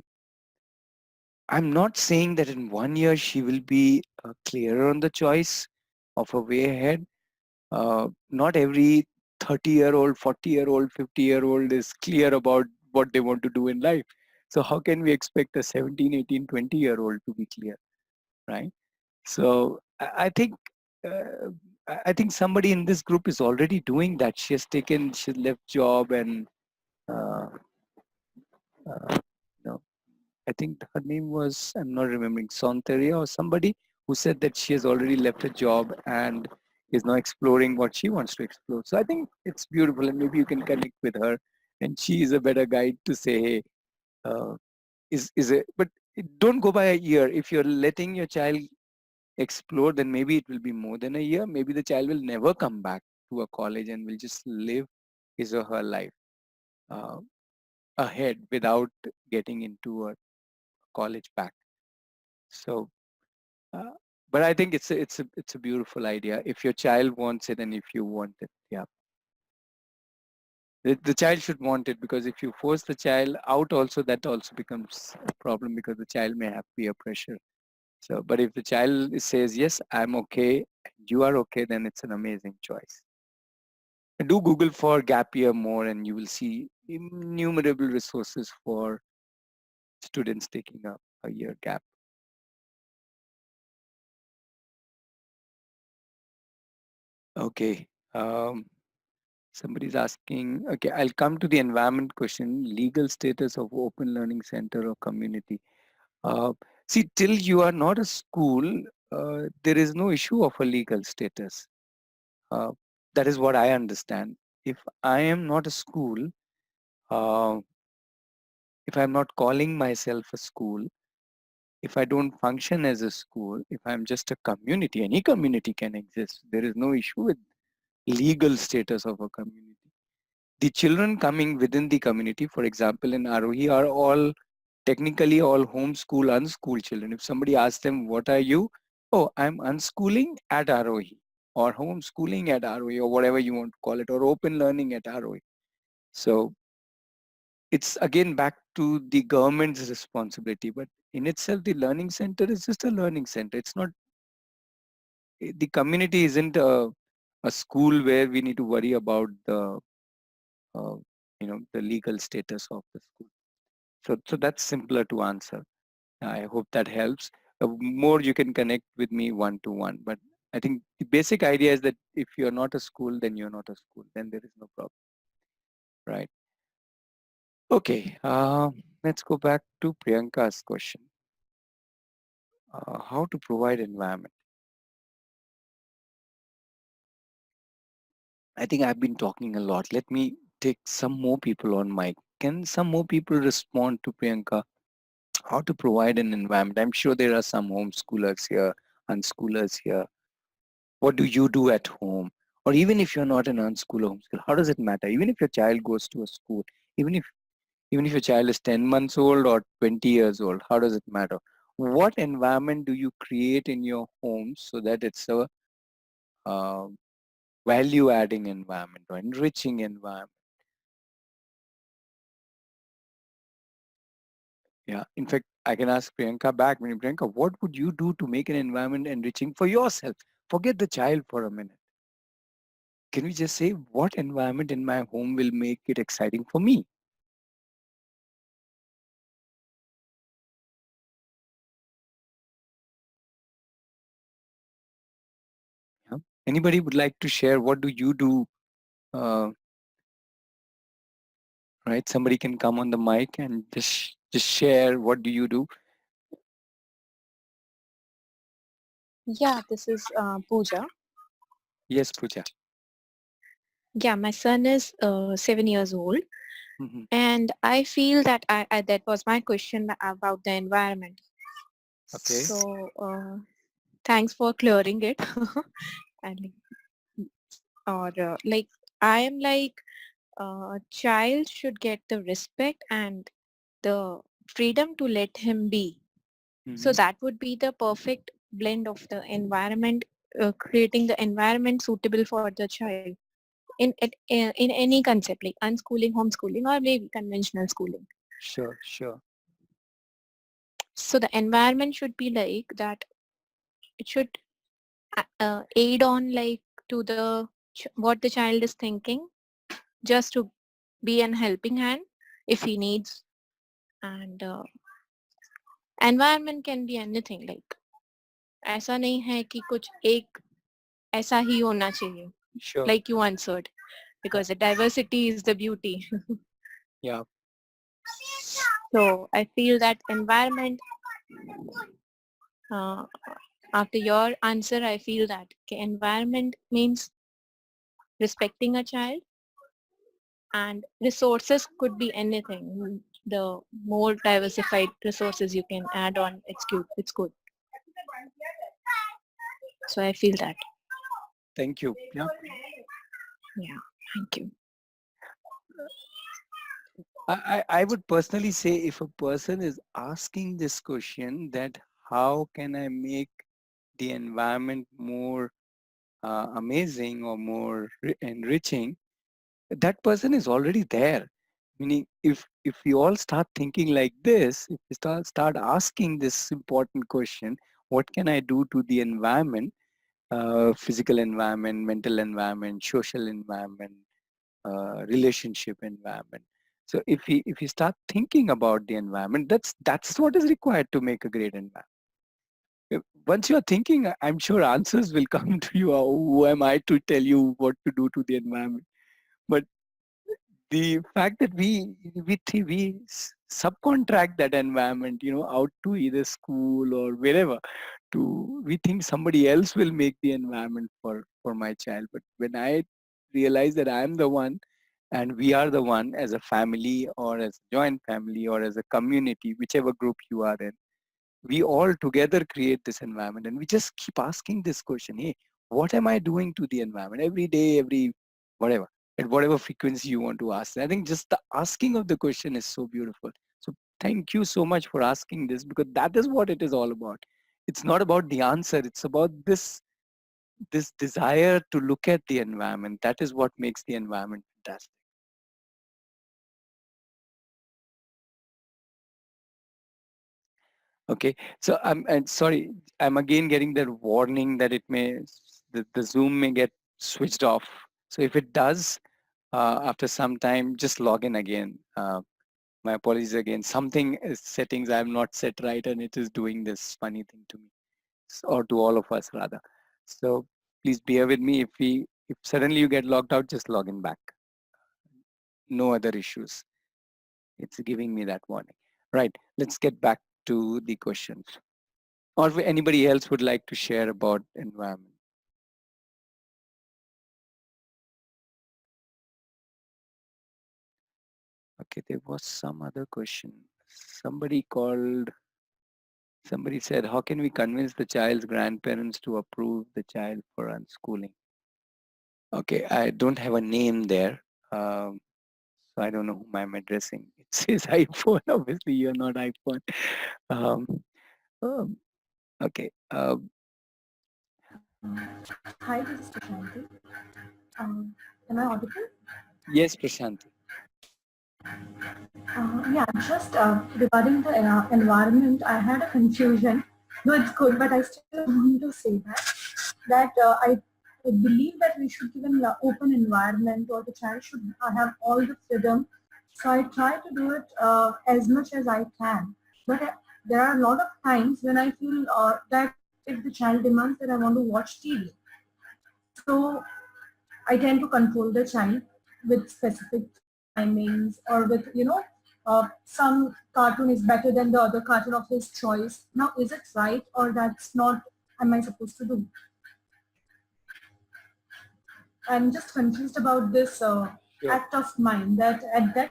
S1: I'm not saying that in 1 year she will be clearer on the choice of her way ahead. Not every 30-year-old, 40-year-old, 50-year-old is clear about what they want to do in life. So how can we expect a 17, 18, 20-year-old to be clear, right? So I think I think somebody in this group is already doing that. She left job and uh, you know, I think her name was, I'm not remembering, Sonteria or somebody who said that she has already left her job and is now exploring what she wants to explore. So I think it's beautiful, and maybe you can connect with her, and she is a better guide to say, hey, is it? But don't go by a year. If you're letting your child explore, then maybe it will be more than a year. Maybe the child will never come back to a college and will just live his or her life. Uh, ahead without getting into a college pack. So, uh, but I think it's a beautiful idea if your child wants it and if you want it. Yeah, the child should want it, because if you force the child out, also that also becomes a problem because the child may have peer pressure. So, but if the child says yes, I'm okay, you are okay, then it's an amazing choice. Do Google for gap year more, and you will see innumerable resources for students taking a year gap. Okay. Somebody's asking, okay, I'll come to the environment question, legal status of open learning center or community. Uh, See, till you are not a school, there is no issue of a legal status. Uh, that is what I understand. If I am not a school, uh, if I'm not calling myself a school, if I don't function as a school, if I'm just a community, any community can exist. There is no issue with legal status of a community. The children coming within the community, for example, in Arohi, are all technically all homeschool, unschooled children. If somebody asks them, what are you? Oh, I'm unschooling at Arohi, or homeschooling at Arohi, or whatever you want to call it, or open learning at Arohi. So it's again back to the government's responsibility. But in itself, the learning center is just a learning center. It's not, the community isn't a school where we need to worry about the, uh, the legal status of the school. So that's simpler to answer. I hope that helps. More you can connect with me one to one, but I think the basic idea is that if you're not a school, then you're not a school. Then there is no problem, right? Okay, let's go back to Priyanka's question. How to provide environment? I think I've been talking a lot. Let me take some more people on mic. Can some more people respond to Priyanka? How to provide an environment? I'm sure there are some homeschoolers here, unschoolers here. What do you do at home? Or even if you're not an unschooler homeschool, how does it matter? Even if your child goes to a school, even if even if your child is 10 months old or 20 years old, how does it matter? What environment do you create in your home so that it's a uh, value adding environment or enriching environment? Yeah. In fact, I can ask Priyanka back. Priyanka, what would you do to make an environment enriching for yourself? Forget the child for a minute. Can we just say what environment in my home will make it exciting for me? Yeah. Anybody would like to share? What do you do? Uh, right. Somebody can come on the mic and just share. What do you do?
S2: Yeah, this is Pooja.
S1: Yes, Pooja.
S2: Yeah, my son is 7 years old,
S1: Mm-hmm.
S2: and I feel that I that was my question about the environment.
S1: Okay.
S2: So thanks for clearing it. and or like I am like a child should get the respect and the freedom to let him be. So
S1: Mm-hmm.
S2: that would be the perfect blend of the environment, creating the environment suitable for the child in any concept like unschooling, homeschooling, or maybe conventional schooling.
S1: Sure. Sure.
S2: So the environment should be like that. It should aid on like to the what the child is thinking, just to be an helping hand if he needs. And environment can be anything like ऐसा नहीं है कि कुछ एक ऐसा ही होना चाहिए,
S1: Sure.
S2: like you answered,
S1: Yeah.
S2: because the diversity is the beauty.
S1: Yeah.
S2: So I feel that environment, uh, after your answer, I feel that okay, environment means respecting a child, and resources could be anything. The more diversified resources you can add on, it's good. It's good. So I feel that.
S1: Thank you. Yeah.
S2: Yeah. Thank you.
S1: I would personally say if a person is asking this question that how can I make the environment more amazing or more enriching, that person is already there. Meaning if we all start thinking like this, if we start asking this important question, what can I do to the environment, physical environment, mental environment, social environment, relationship environment. So if you start thinking about the environment, that's what is required to make a great environment. Once you're thinking, I'm sure answers will come to you. Who am I to tell you what to do to the environment? But the fact that we subcontract that environment, out to either school or wherever, to we think somebody else will make the environment for my child. But when I realize that I am the one, and we are the one as a family or as a joint family or as a community, whichever group you are in, we all together create this environment, and we just keep asking this question, hey, what am I doing to the environment every day, every whatever, at whatever frequency you want to ask. I think just the asking of the question is so beautiful. So thank you so much for asking this, because that is what it is all about. It's not about the answer, it's about this desire to look at the environment. That is what makes the environment fantastic. Okay, so I'm sorry, I'm again getting that warning that the Zoom may get switched off. So if it does, after some time, just log in again. My apologies again. Something is settings I have not set right, and it is doing this funny thing to me, or to all of us rather. So please bear with me. If suddenly you get logged out, just log in back. No other issues. It's giving me that warning. Right. Let's get back to the questions. Or if anybody else would like to share about environment. Okay, there was some other question. Somebody called, somebody said, how can we convince the child's grandparents to approve the child for unschooling? Okay, I don't have a name there. So I don't know whom I'm addressing. It says iPhone. Obviously, you're not iPhone. Um, um, okay.
S3: Hi, this is Prashanti. Am I audible?
S1: Yes, Prashanti.
S3: Yeah, just regarding the environment, I had a confusion. No, it's good, but I still want to say that I believe that we should give an open environment, or the child should have all the freedom. So I try to do it as much as I can. But there are a lot of times when I feel that if the child demands that I want to watch TV, so I tend to control the child with specific timings, or with, some cartoon is better than the other cartoon of his choice. Now, is it right, or that's not, am I supposed to do? I'm just confused about this
S1: Sure.
S3: act of mine, that at that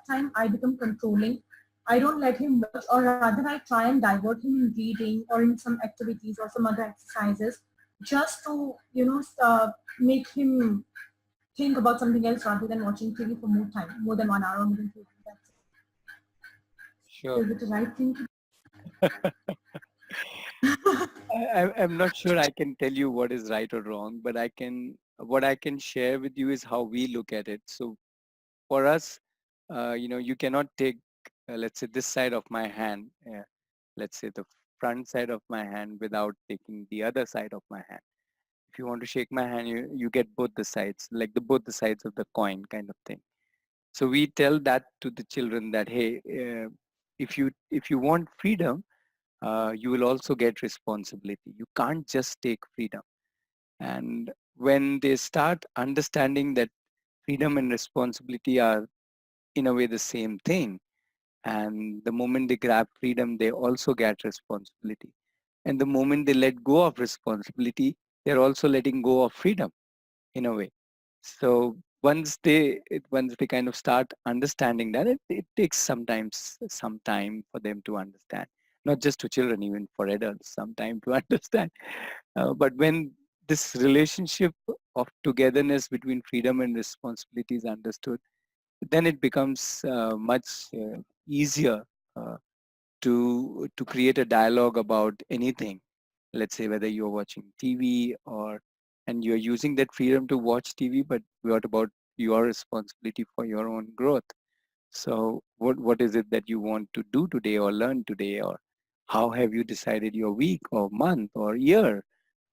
S3: time I become controlling. I don't let him watch, or rather I try and divert him in reading or in some activities or some other exercises, just to, make him think about something else rather than watching TV for more time, more than 1 hour, more than 2 hours.
S1: Sure.
S3: Is it the right thing to
S1: I'm not sure I can tell you what is right or wrong, but what I can share with you is how we look at it. So for us, you cannot take, let's say, this side of my hand, let's say the front side of my hand, without taking the other side of my hand. If you want to shake my hand, you get both the sides, like both the sides of the coin kind of thing. So we tell that to the children that, hey, if you want freedom, you will also get responsibility. You can't just take freedom. And when they start understanding that freedom and responsibility are in a way the same thing, and the moment they grab freedom, they also get responsibility. And the moment they let go of responsibility, they're also letting go of freedom in a way. So once they kind of start understanding that, it takes sometimes some time for them to understand. Not just to children, even for adults, some time to understand. But when this relationship of togetherness between freedom and responsibility is understood, then it becomes much easier uh, to create a dialogue about anything. Let's say whether you're watching TV or and you're using that freedom to watch TV, but what about your responsibility for your own growth? So what is it that you want to do today or learn today, or how have you decided your week or month or year?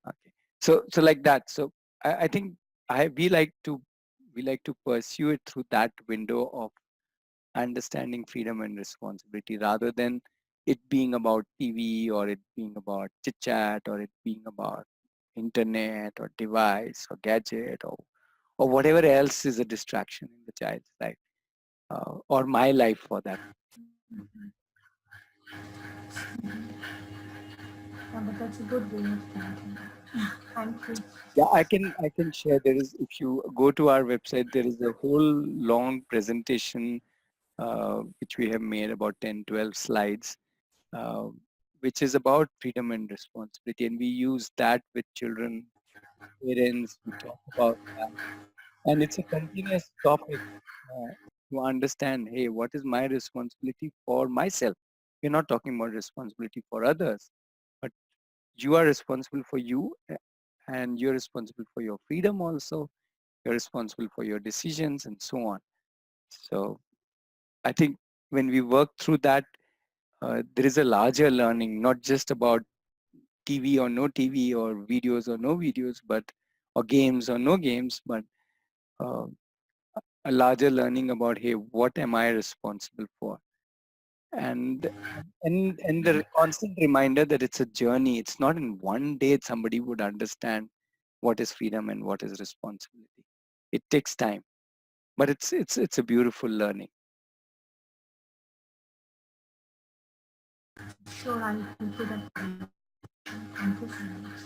S1: Okay. So like that. So I think we like to pursue it through that window of understanding freedom and responsibility rather than it being about TV or it being about chit chat or it being about internet or device or gadget or whatever else is a distraction in the child's life or my life for that.
S3: Yeah, but that's a good way of thinking. Thank you.
S1: Yeah, I can share. There is, if you go to our website, there is a whole long presentation which we have made about 10, 12 slides, uh, which is about freedom and responsibility. And we use that with children, parents, we talk about that. And it's a continuous topic to understand, hey, what is my responsibility for myself? We're not talking about responsibility for others, but you are responsible for you and you're responsible for your freedom also. You're responsible for your decisions and so on. So I think when we work through that, there is a larger learning, not just about TV or no TV or videos or no videos, but or games or no games, but uh, a larger learning about, hey, what am I responsible for? And and the constant reminder that it's a journey. It's not in one day somebody would understand what is freedom and what is responsibility. It takes time, but it's a beautiful learning.
S3: Sure, I'll fulfill that condition. Thank you so much.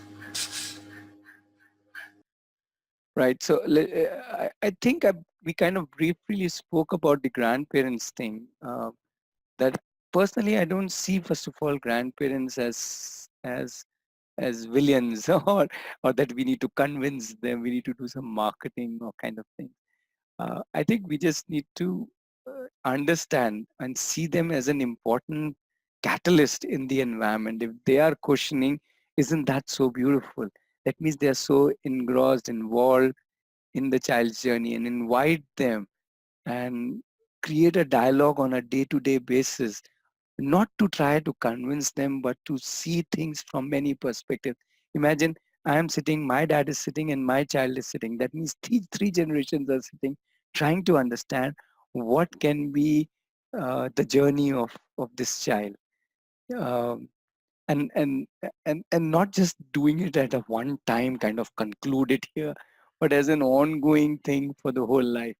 S1: Right. So I think we kind of briefly spoke about the grandparents thing. That personally, I don't see, first of all, grandparents as villains or that we need to convince them, we need to do some marketing or kind of thing. I think we just need to understand and see them as an important catalyst in the environment. If they are questioning, isn't that so beautiful? That means they are so engrossed, involved in the child's journey, and invite them and create a dialogue on a day-to-day basis, not to try to convince them, but to see things from many perspectives. Imagine I am sitting, my dad is sitting, and my child is sitting. That means three generations are sitting, trying to understand what can be the journey of this child. Um, and not just doing it at a one time kind of conclude it here, but as an ongoing thing for the whole life.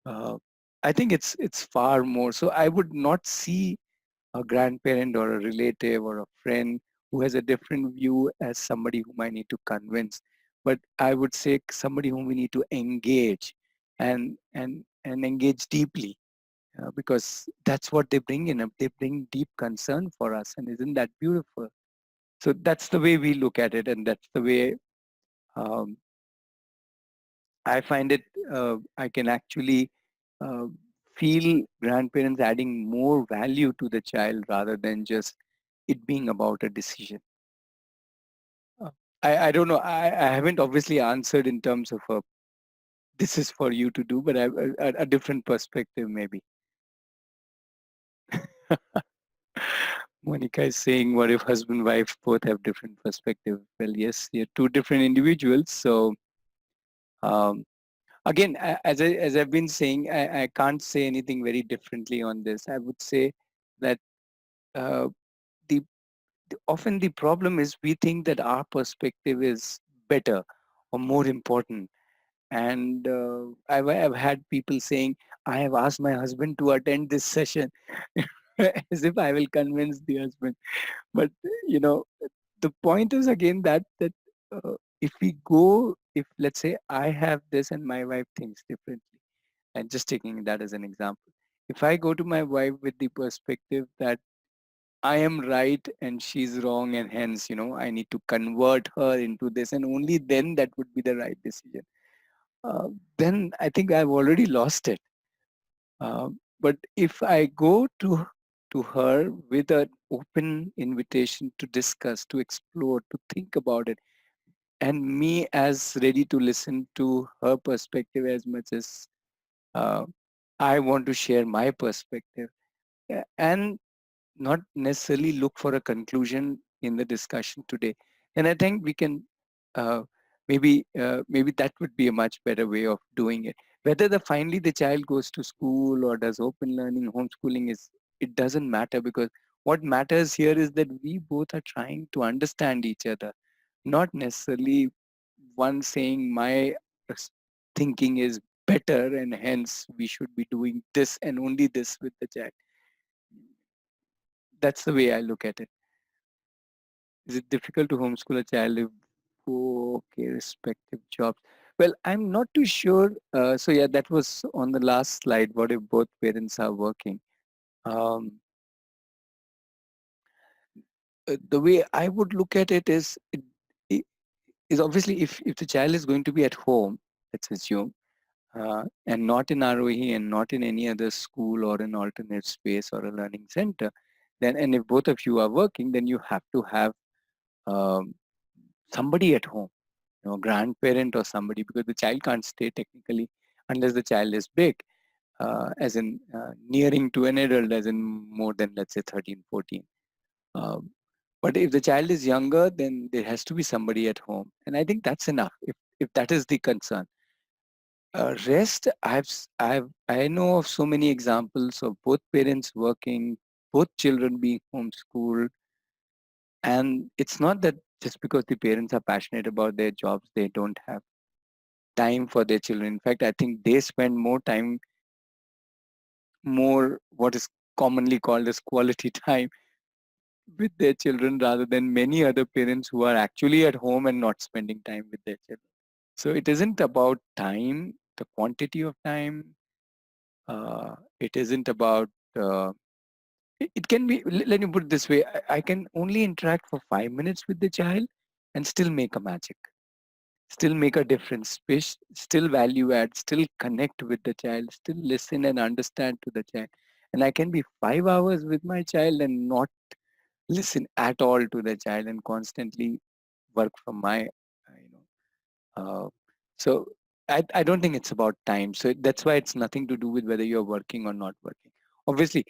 S1: uh, I think it's far more. So I would not see a grandparent or a relative or a friend who has a different view as somebody whom I need to convince, but I would say somebody whom we need to engage and engage deeply, because that's what they bring in. They bring deep concern for us, and isn't that beautiful? So that's the way we look at it, and that's the way um, I find it. I can actually uh, feel grandparents adding more value to the child rather than just it being about a decision. Uh, I don't know. I haven't obviously answered in terms of this is for you to do, but a different perspective maybe. Monica is saying, what if husband wife both have different perspective? Well, yes, they're two different individuals. So um, again, as I've been saying, I can't say anything very differently on this. I would say that uh, the often the problem is we think that our perspective is better or more important. And I've had people saying, I have asked my husband to attend this session, as if I will convince the husband. But you know, the point is again that if we go, if let's say I have this and my wife thinks differently, and just taking that as an example, if I go to my wife with the perspective that I am right and she's wrong, and hence, I need to convert her into this, and only then that would be the right decision. Then I think I've already lost it. But if I go to her with an open invitation to discuss, to explore, to think about it, and me as ready to listen to her perspective as much as uh, I want to share my perspective, and not necessarily look for a conclusion in the discussion today. And I think we can uh, maybe that would be a much better way of doing it. Whether finally the child goes to school or does open learning, homeschooling, is it doesn't matter, because what matters here is that we both are trying to understand each other, not necessarily one saying my thinking is better and hence we should be doing this and only this with the child. That's the way I look at it. Is it difficult to homeschool a child if okay, respective jobs? Well, I'm not too sure. So yeah, that was on the last slide. What if both parents are working? Um, the way I would look at it is, it is obviously if the child is going to be at home, let's assume, and not in ROE and not in any other school or an alternate space or a learning center, then, and if both of you are working, then you have to have um, somebody at home, grandparent or somebody, because the child can't stay technically unless the child is big, as in nearing to an adult, as in more than, let's say, 13, 14. Um, but if the child is younger, then there has to be somebody at home. And I think that's enough if that is the concern. Rest, I know of so many examples of both parents working, both children being homeschooled. And it's not that just because the parents are passionate about their jobs, they don't have time for their children. In fact, I think they spend more time, more what is commonly called as quality time with their children, rather than many other parents who are actually at home and not spending time with their children. So it isn't about time, the quantity of time. It isn't about, it can be, let me put it this way, I can only interact for 5 minutes with the child and still make a magic, still make a difference, still value add, still connect with the child, still listen and understand to the child. And I can be 5 hours with my child and not listen at all to the child and constantly work from my, you know, uh, so I don't think it's about time. So that's why it's nothing to do with whether you're working or not working. Obviously,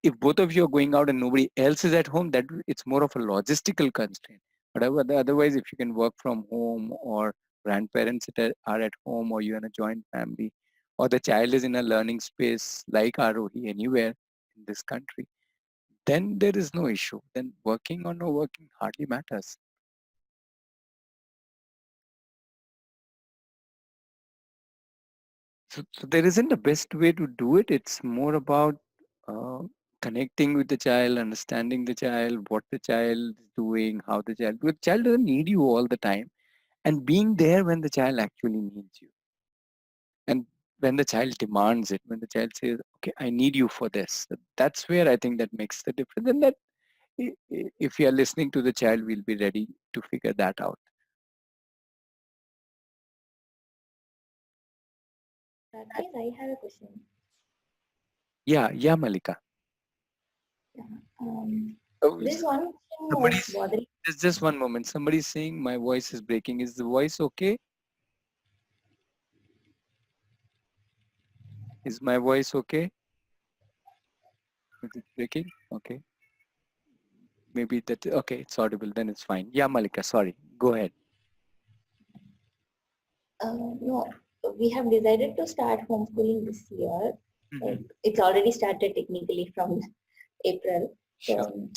S1: if both of you are going out and nobody else is at home, that it's more of a logistical constraint. But otherwise, if you can work from home, or grandparents are at home, or you're in a joint family, or the child is in a learning space like ROE anywhere in this country, then there is no issue. Then working or no working hardly matters. So there isn't a best way to do it. It's more about uh, connecting with the child, understanding the child, what the child is doing, how the child. Because the child doesn't need you all the time, and being there when the child actually needs you, and when the child demands it, when the child says, "Okay, I need you for this," that's where I think that makes the difference. And that if you are listening to the child, we'll be ready to figure that out.
S4: Rakesh, I have a question.
S1: Yeah, Malika.
S4: Yeah.
S1: Oh,
S4: This one thing was
S1: somebody's
S4: bothering.
S1: just one moment. Somebody's saying my voice is breaking. Is the voice okay? Is my voice okay? Is it breaking? Okay. Maybe that, okay, it's audible, then it's fine. Yeah, Malika, sorry. Go ahead.
S4: No, we have decided to start homeschooling this year.
S1: Mm-hmm.
S4: It's already started technically from April.
S1: Sure.
S4: So,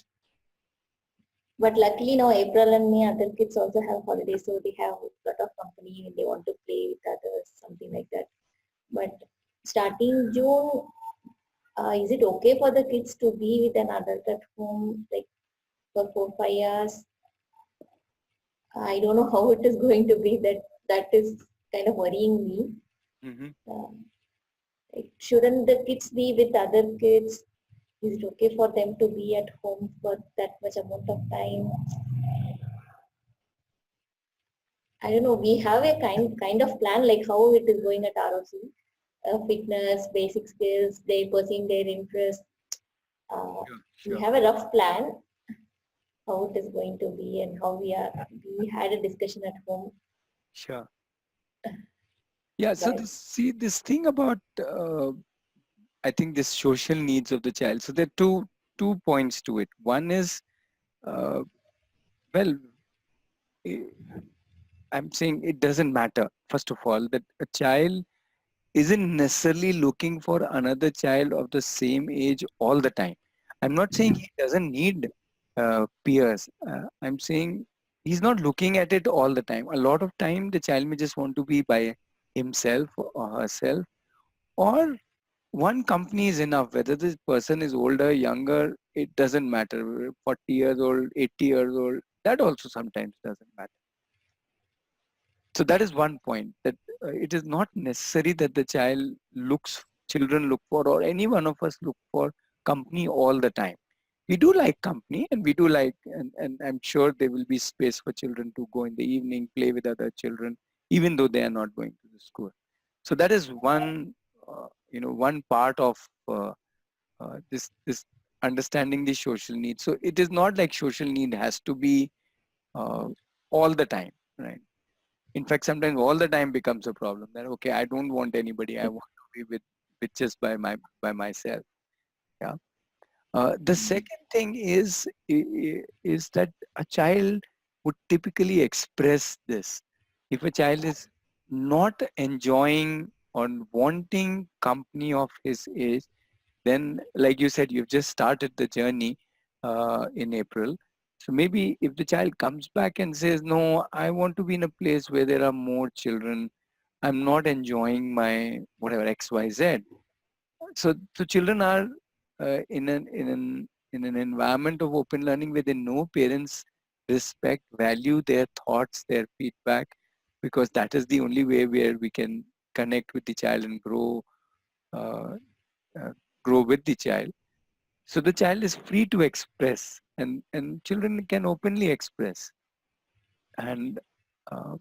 S4: but luckily now April and May other kids also have holidays, so they have a lot of company and they want to play with others, something like that. But starting June, is it okay for the kids to be with an adult at home, like for 4 5 years? I don't know how it is going to be. That is kind of worrying me.
S1: Mm-hmm.
S4: Like, shouldn't the kids be with other kids? Is it okay for them to be at home for that much amount of time? I don't know. We have a kind of plan like how it is going at ROC. fitness, basic skills, they pursuing their interest. Uh,
S1: Sure,
S4: we
S1: sure,
S4: have a rough plan how it is going to be and how we had a discussion at home.
S1: sure. Yeah, so
S4: But
S1: this, see this thing about I think this social needs of the child. So there are two points to it. One is uh, well, eh, I'm saying it doesn't matter. First of all, that a child isn't necessarily looking for another child of the same age all the time. I'm not saying he doesn't need peers. I'm saying he's not looking at it all the time. A lot of time, the child may just want to be by himself or herself, or one company is enough. Whether this person is older, younger, it doesn't matter. 40 years old, 80 years old, that also sometimes doesn't matter. So that is one point, that it is not necessary that the children look for, or any one of us look for company all the time. We do like company, and we do like, and I'm sure there will be space for children to go in the evening, play with other children, even though they are not going to the school. So that is one, one part of this understanding the social need. So it is not like social need has to be uh, all the time, right? In fact, sometimes all the time becomes a problem. That okay, I don't want anybody. I want to be with just by myself. Yeah. The second thing is that a child would typically express this. If a child is not enjoying or wanting company of his age, then, like you said, you've just started the journey in April. So maybe if the child comes back and says, no, I want to be in a place where there are more children, I'm not enjoying my whatever XYZ. So children are in an environment of open learning where they know parents respect, value their thoughts, their feedback, because that is the only way where we can connect with the child and uh, uh, grow with the child. So the child is free to express, and children can openly express, and uh,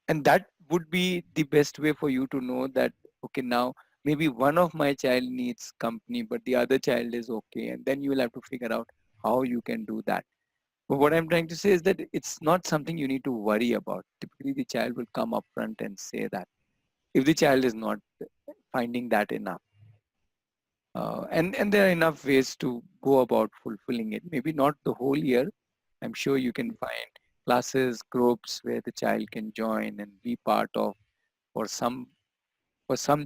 S1: and that would be the best way for you to know that okay, now maybe one of my child needs company, but the other child is okay, and then you will have to figure out how you can do that. But what I'm trying to say is that it's not something you need to worry about. Typically, the child will come up front and say that if the child is not finding that enough. And there are enough ways to go about fulfilling it. Maybe not the whole year. I'm sure you can find classes, groups where the child can join and be part of, or some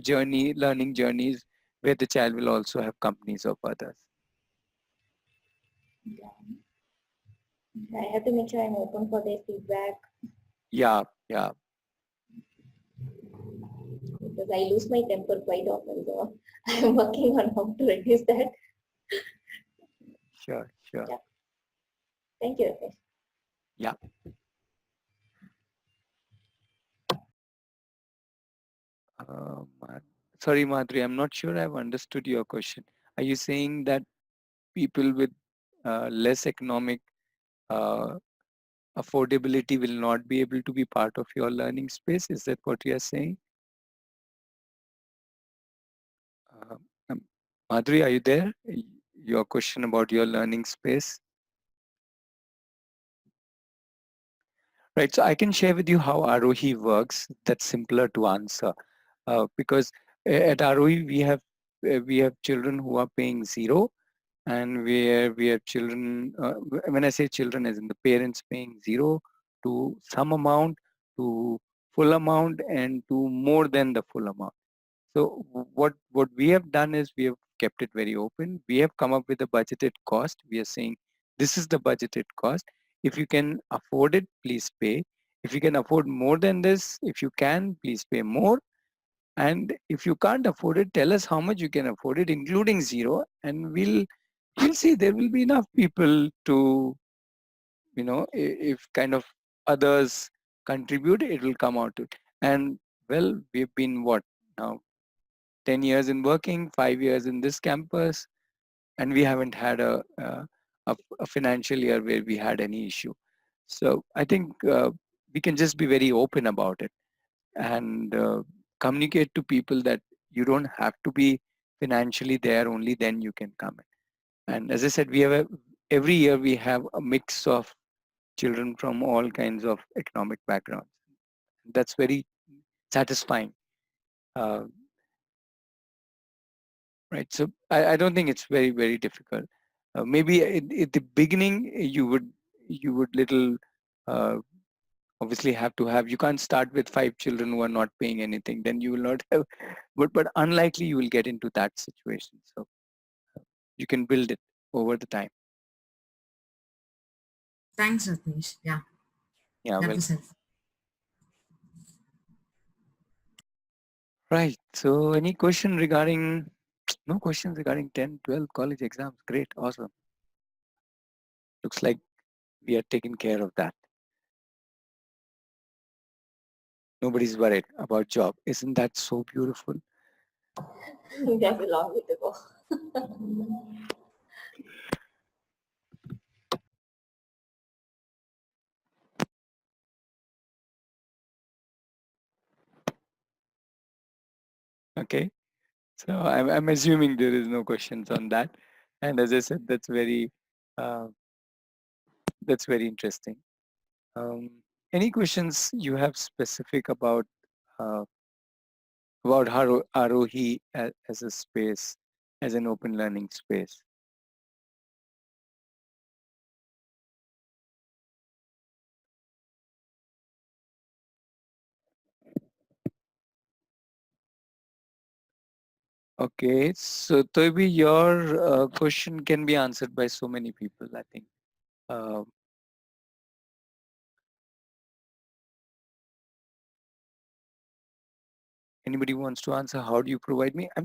S1: journey, learning journeys where the child will also have companies of others.
S4: I have to make sure I'm open for their feedback
S1: Yeah, yeah,
S4: because I lose my temper quite often. So I'm working on how to reduce that.
S1: sure, sure.
S4: Yeah. Thank you, Rakesh.
S1: Yeah. Uh, Ma- Sorry, Madhuri, I'm not sure I've understood your question. Are you saying that people with less economic uh, affordability will not be able to be part of your learning space? Is that what you are saying? Uh, um, Madhuri, are you there? Your question about your learning space? Right, so I can share with you how Arohi works. That's simpler to answer because at Arohi we have children who are paying zero, and we have children. When I say children, as in the parents paying zero to some amount, to full amount, and to more than the full amount. So what we have done is we have kept it very open. We have come up with a budgeted cost. We are saying this is the budgeted cost. If you can afford it, please pay. If you can afford more than this, if you can, please pay more. And if you can't afford it, tell us how much you can afford it, including zero, and we'll see there will be enough people to, if kind of others contribute, it will come out to it. And well, we've been what now 10 years in working, 5 years in this campus, and we haven't had a financial year where we had any issue. So I think we can just be very open about it and communicate to people that You don't have to be financially there, only then you can come in. And as I said, we have every year we have a mix of children from all kinds of economic backgrounds. That's very satisfying. Uh, right. So I don't think it's very, very difficult. Maybe at the beginning you would little uh, obviously have to have, you can't start with 5 children who are not paying anything, then you will not have, but unlikely you will get into that situation. So you can build it over the time.
S5: Thanks, Ratnesh. Yeah,
S1: Yeah,
S5: that
S1: well,
S5: was helpful.
S1: right. So any question regarding, no questions regarding 10, 12 college exams? Great, awesome. Looks like we are taking care of that. Nobody's worried about job. Isn't that so beautiful?
S4: We have a long way to go.
S1: Okay. So I'm assuming there is no questions on that. And as I said, uh, that's very interesting. Um, any questions you have specific uh, about Arohi as a space, as an open learning space? Okay, so Toby, your question can be answered by so many people, I think. Uh, Anybody wants to answer? How do you provide me? I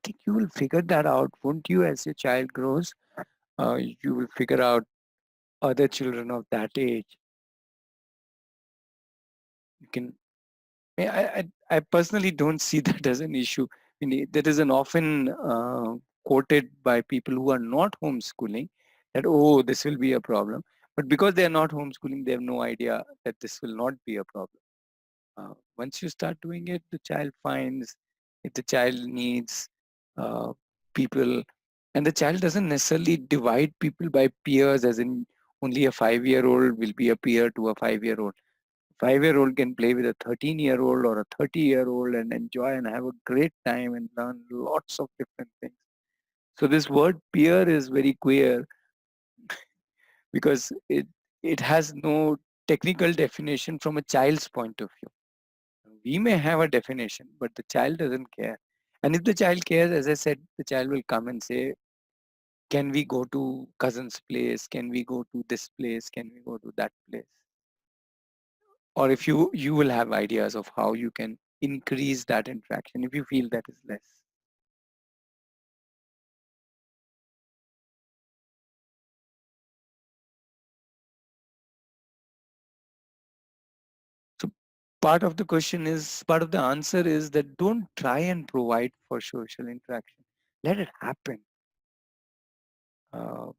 S1: think you will figure that out, won't you? As your child grows, you will figure out other children of that age. You can. I personally don't see that as an issue. I mean, that is an often quoted by people who are not homeschooling that, oh, this will be a problem. But because they are not homeschooling, they have no idea that this will not be a problem. Once you start doing it, the child finds if the child needs uh, people, and the child doesn't necessarily divide people by peers, as in only a 5-year-old will be a peer to a 5-year-old. 5-year-old can play with a 13-year-old or a 30-year-old and enjoy and have a great time and learn lots of different things. So this word peer is very queer because it has no technical definition from a child's point of view. We may have a definition, but the child doesn't care. And if the child cares, as I said, the child will come and say, can we go to cousin's place? Can we go to this place? Can we go to that place? Or if you will have ideas of how you can increase that interaction if you feel that is less. So part of the answer is that don't try and provide for social interaction. Let it happen. Uh,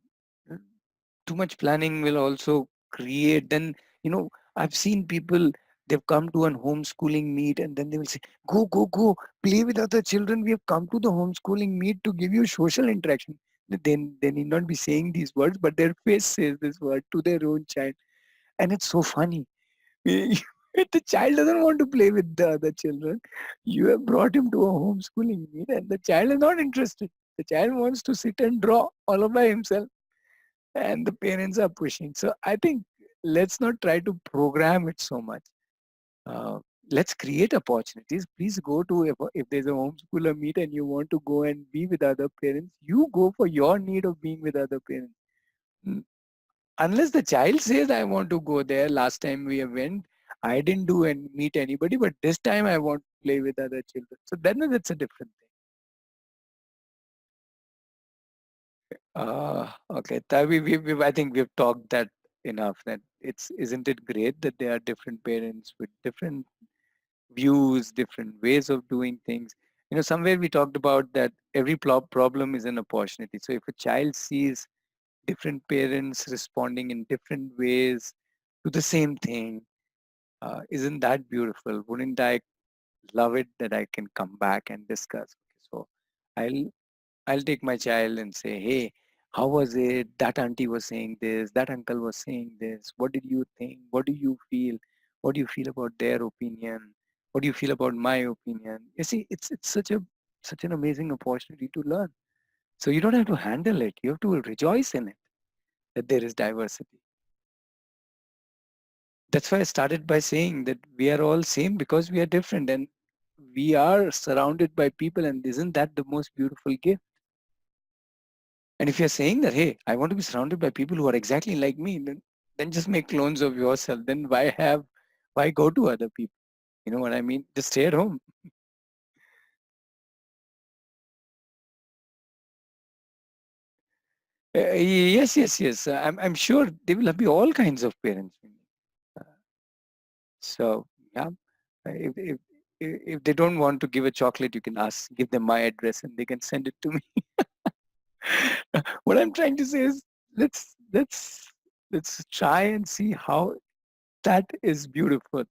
S1: Too much planning will also create, then, I've seen people, they've come to an homeschooling meet and then they will say, go, play with other children. We have come to the homeschooling meet to give you social interaction. Then they need not be saying these words, but their face says this word to their own child. And it's so funny. The child doesn't want to play with the other children. You have brought him to a homeschooling meet and the child is not interested. The child wants to sit and draw all by himself and the parents are pushing. So I think let's not try to program it so much. Uh, let's create opportunities. Please go to, if there's a homeschooler meet and you want to go and be with other parents, you go for your need of being with other parents. Unless the child says, I want to go there. Last time we went, I didn't do and meet anybody, but this time I want to play with other children. So then that's a different thing. Okay, I think we've talked that enough. That isn't it great that there are different parents with different views, different ways of doing things. Somewhere we talked about that every problem is an opportunity. So if a child sees different parents responding in different ways to the same thing, isn't that beautiful? Wouldn't I love it that I can come back and discuss. So I'll I'll take my child and say, hey, how was it? That auntie was saying this, that uncle was saying this. What did you think? What do you feel? What do you feel about their opinion? What do you feel about my opinion? You see, it's such an amazing opportunity to learn. So you don't have to handle it. You have to rejoice in it that there is diversity. That's why I started by saying that we are all same because we are different, and we are surrounded by people, and isn't that the most beautiful gift? And if you're saying that, hey, I want to be surrounded by people who are exactly like me, then just make clones of yourself. Then why go to other people? You know what I mean? Just stay at home. Yes, yes, yes. I'm sure there will be all kinds of parents. Uh, So yeah, if they don't want to give a chocolate, you can give them my address, and they can send it to me. What I'm trying to say is, let's let's let's try and see how that is beautiful.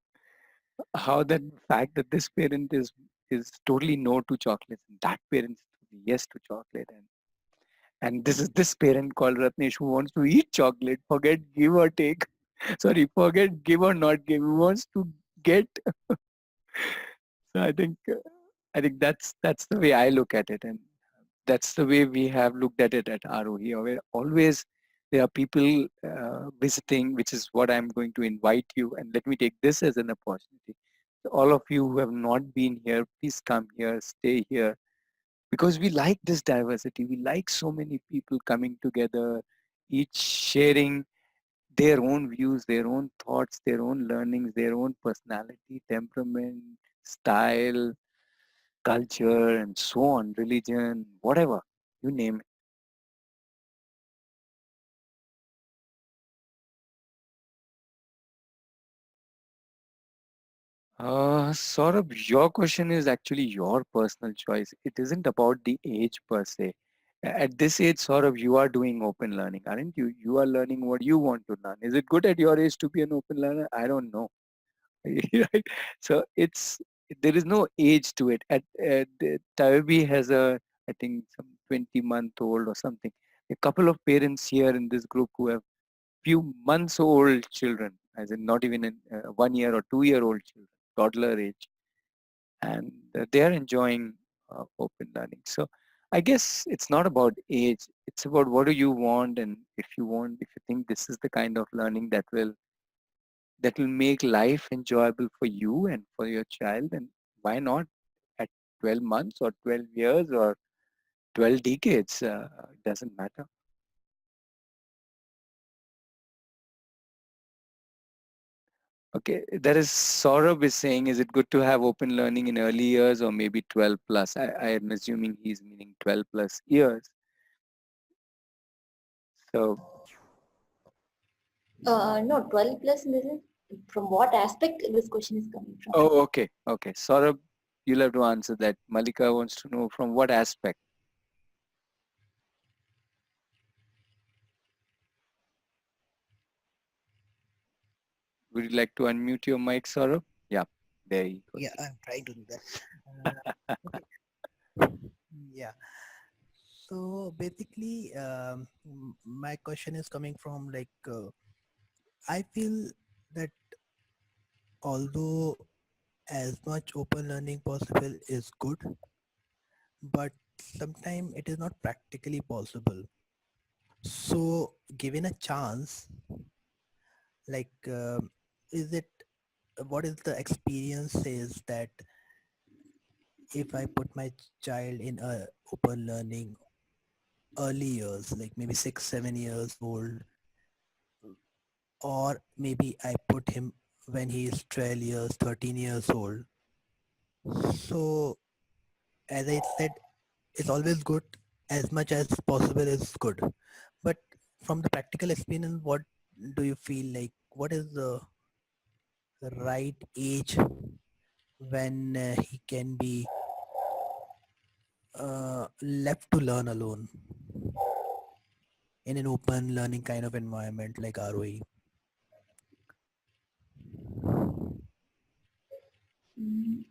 S1: How that fact that this parent is totally no to chocolates, and that parent is totally yes to chocolate, and this is this parent called Ratnesh who wants to eat chocolate. Forget give or take. Sorry, forget give or not give. He wants to get. So I think that's the way I look at it, and that's the way we have looked at it at ROE. Where always there are people visiting, which is what I'm going to invite you. And let me take this as an opportunity. All of you who have not been here, please come here, stay here, because we like this diversity. We like so many people coming together, each sharing their own views, their own thoughts, their own learnings, their own personality, temperament, style, culture, and so on, religion, whatever, you name it. Saurabh, your question is actually your personal choice. It isn't about the age per se. At this age, Saurabh, you are doing open learning, aren't you? You are learning what you want to learn. Is it good at your age to be an open learner? I don't know. Right? So there is no age to it. Tayobi has I think some 20-month-old or something. A couple of parents here in this group who have few months old children, as in not even 1 year or 2 year old children, toddler age, and they are enjoying open learning. So I guess it's not about age. It's about what do you want, and if you think this is the kind of learning that will make life enjoyable for you and for your child, then why not at 12 months or 12 years or 12 decades? Doesn't matter. Okay, that is Saurabh is saying, is it good to have open learning in early years or maybe 12 plus? I am assuming he's meaning 12 plus years. So,
S4: No, 12 plus in the sense, from what aspect this question is coming from?
S1: oh, okay, okay. Saurabh, you'll have to answer that. Malika wants to know from what aspect. Would you like to unmute your mic, Saurabh? Yeah, there he goes.
S5: Yeah, I'm trying to do that. Okay. Yeah. So basically, my question is coming from like, I feel that although as much open learning possible is good, but sometimes it is not practically possible. So given a chance, like, is it, what is the experience says that if I put my child in a open learning early years, like maybe 6, 7 years old, or maybe I put him when he is 12 years, 13 years old. So as I said, it's always good, as much as possible is good. But from the practical experience, what do you feel like? What is the right age when he can be left to learn alone in an open learning kind of environment like ROE?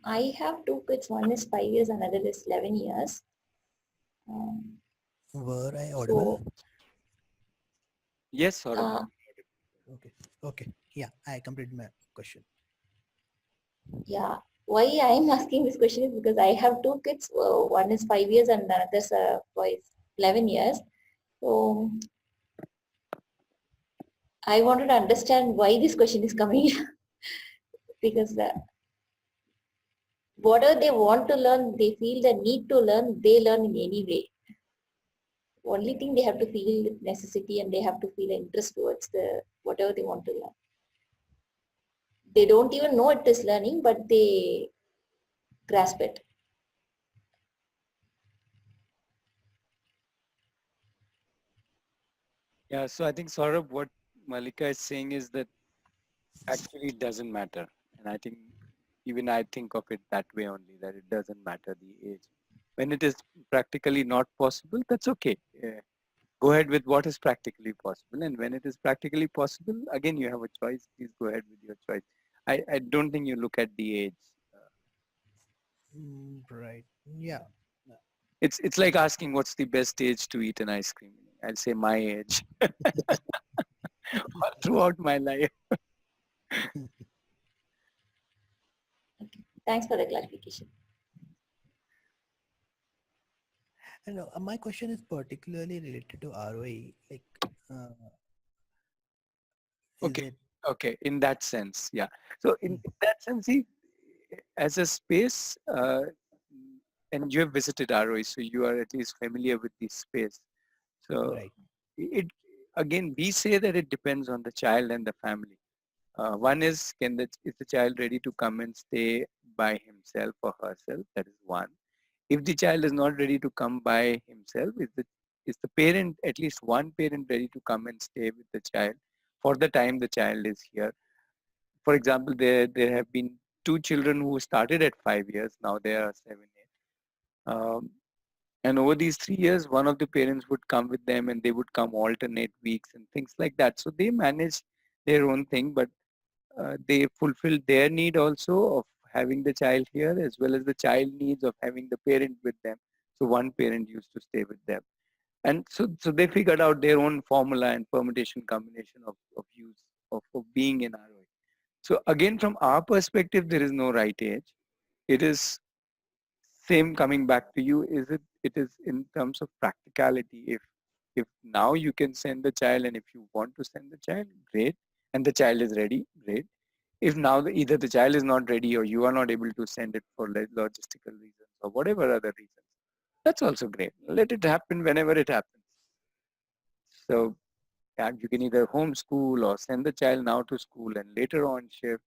S4: I have two kids. One is 5 years, another is 11 years.
S5: Were I audible?
S4: So,
S1: Yes, Saurabh.
S4: uh,
S5: Okay. Okay. Yeah, I completed my question.
S4: yeah, why I am asking this question is because I have two kids. One is 5 years and another boy is 11 years. So I wanted to understand why this question is coming because whatever they want to learn, they feel the need to learn, they learn in any way. Only thing they have to feel necessity and they have to feel interest towards the whatever they want to learn. They don't even know it is learning, but they grasp it.
S1: Yeah, so I think Saurabh, what Malika is saying is that actually it doesn't matter. And I think even I think of it that way only, that it doesn't matter the age. When it is practically not possible, that's okay. Go ahead with what is practically possible. And when it is practically possible, again, you have a choice. Please go ahead with your choice. I don't think you look at the age.
S5: Right. Yeah.
S1: It's like asking what's the best age to eat an ice cream. I'll say my age all throughout my life.
S4: Okay. Thanks for the clarification.
S5: And my question is particularly related to ROE. Like, uh, is
S1: Okay.
S5: it
S1: Okay. In that sense, yeah. So in that sense, see, as a space, and you have visited ROE, so you are at least familiar with the space. So
S5: right?
S1: it again, we say that it depends on the child and the family. One is, is the child ready to come and stay by himself or herself? That is one. If the child is not ready to come by himself, is the parent, at least one parent, ready to come and stay with the child for the time the child is here? For example, there have been two children who started at 5 years. Now they are 7, 8. And over these 3 years, one of the parents would come with them, and they would come alternate weeks and things like that. So they manage their own thing, but they fulfill their need also of having the child here, as well as the child needs of having the parent with them. So one parent used to stay with them. And so they figured out their own formula and permutation combination of use of being in ROI. So again, from our perspective, there is no right age. It is same coming back to you. It is in terms of practicality. If now you can send the child, and if you want to send the child, great. And the child is ready, great. If now either the child is not ready or you are not able to send it for logistical reasons or whatever other reasons, that's also great. Let it happen whenever it happens. So yeah, you can either homeschool or send the child now to school and later on shift.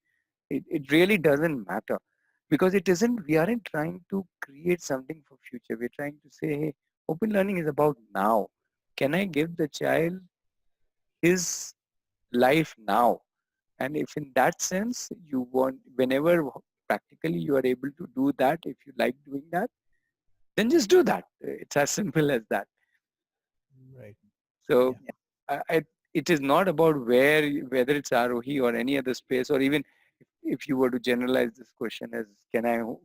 S1: It really doesn't matter, because it isn't, we aren't trying to create something for future. We're trying to say, hey, open learning is about now. Can I give the child his life now? And if in that sense you want, whenever practically you are able to do that, if you like doing that, then just do that. It's as simple as that.
S5: Right.
S1: So
S5: Yeah.
S1: it is not about whether it's Arohi or any other space, or even if you were to generalize this question as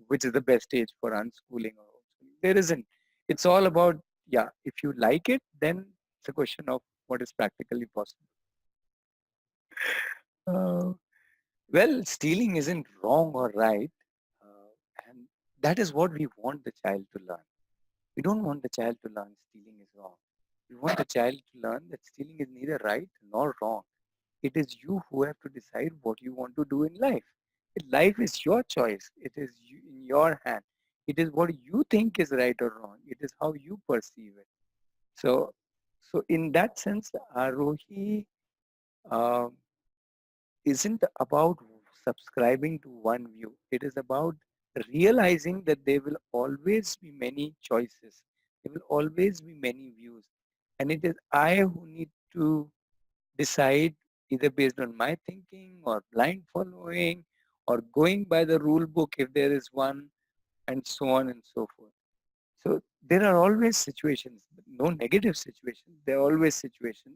S1: which is the best age for unschooling or homeschooling, there isn't. It's all about, yeah, if you like it, then it's a question of what is practically possible. Uh, well, stealing isn't wrong or right, and that is what we want the child to learn. We don't want the child to learn stealing is wrong. We want the child to learn that stealing is neither right nor wrong. It is you who have to decide what you want to do in life. Life is your choice. It is in your hand. It is what you think is right or wrong. It is how you perceive it. So, so in that sense, Arohi uh, isn't about subscribing to one view. It is about realizing that there will always be many choices. There will always be many views. And it is I who need to decide, either based on my thinking or blind following or going by the rule book if there is one, and so on and so forth. So there are always situations, no negative situations. There are always situations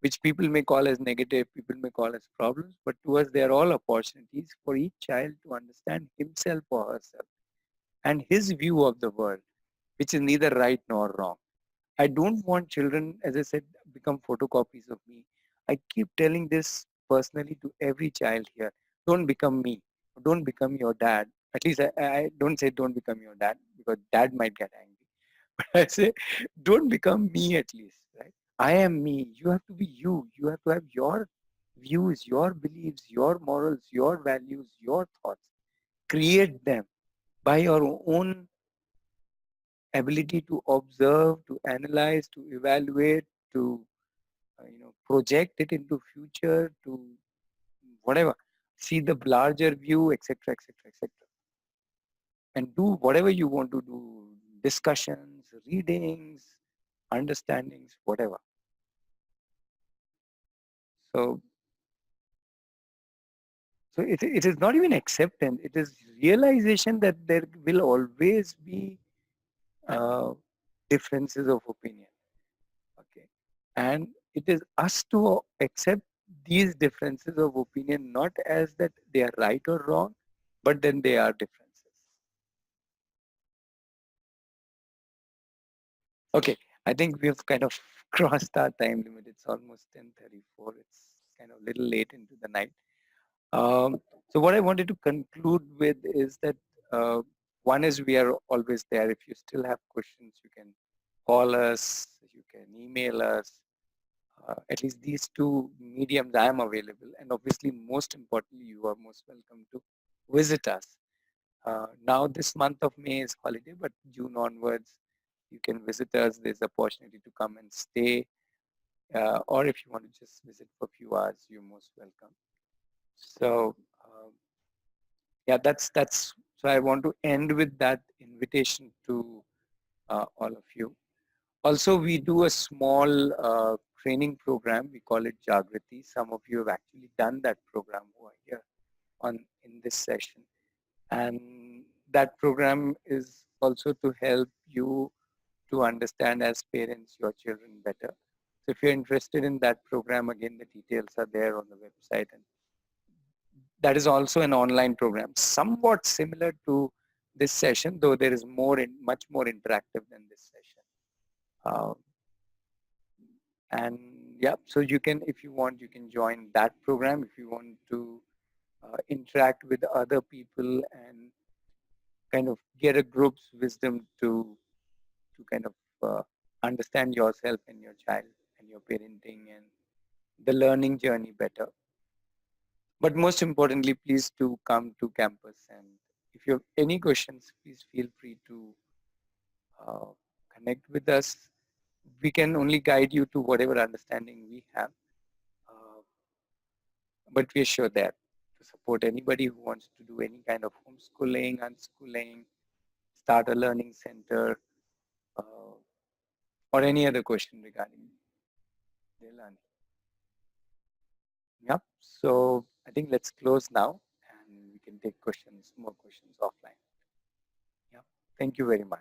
S1: which people may call as negative, people may call as problems, but to us they are all opportunities for each child to understand himself or herself and his view of the world, which is neither right nor wrong. I don't want children, as I said, become photocopies of me. I keep telling this personally to every child here. Don't become me. Don't become your dad. At least I don't say don't become your dad because dad might get angry. But I say don't become me at least, right? I am me. You have to be you. You have to have your views, your beliefs, your morals, your values, your thoughts. Create them by your own ability to observe, to analyze, to evaluate, to project it into future, to whatever, see the larger view, etc., etc., etc., and do whatever you want to do, discussions, readings, understandings, whatever. So, it is not even acceptance; it is realization that there will always be uh, differences of opinion. Okay, and it is us to accept these differences of opinion not as that they are right or wrong, but then they are differences. Okay, I think we have kind of crossed our time limit. It's almost 10:34. It's kind of a little late into the night. So what I wanted to conclude with is that one is we are always there. If you still have questions, you can call us, you can email us. At least these two mediums I am available. And obviously, most importantly, you are most welcome to visit us. Now this month of May is holiday, but June onwards, you can visit us. There's opportunity to come and stay. Or if you want to just visit for a few hours, you're most welcome. So yeah, that's so I want to end with that invitation to all of you. Also, we do a small training program. We call it Jagrati. Some of you have actually done that program who are here in this session. And that program is also to help you to understand as parents your children better. So if you're interested in that program, again, the details are there on the website. And that is also an online program, somewhat similar to this session, though there is much more interactive than this session. Uh, and yeah, so you can, if you want, you can join that program if you want to interact with other people and kind of get a group's wisdom to kind of understand yourself and your child and your parenting and the learning journey better. But most importantly, please do come to campus, and if you have any questions, please feel free to uh, connect with us. We can only guide you to whatever understanding we have. Uh, but we are sure that to support anybody who wants to do any kind of homeschooling, unschooling, start a learning center, uh, or any other question regarding their learning. Yep. So I think let's close now and we can take questions, more questions offline. Yep. Thank you very much.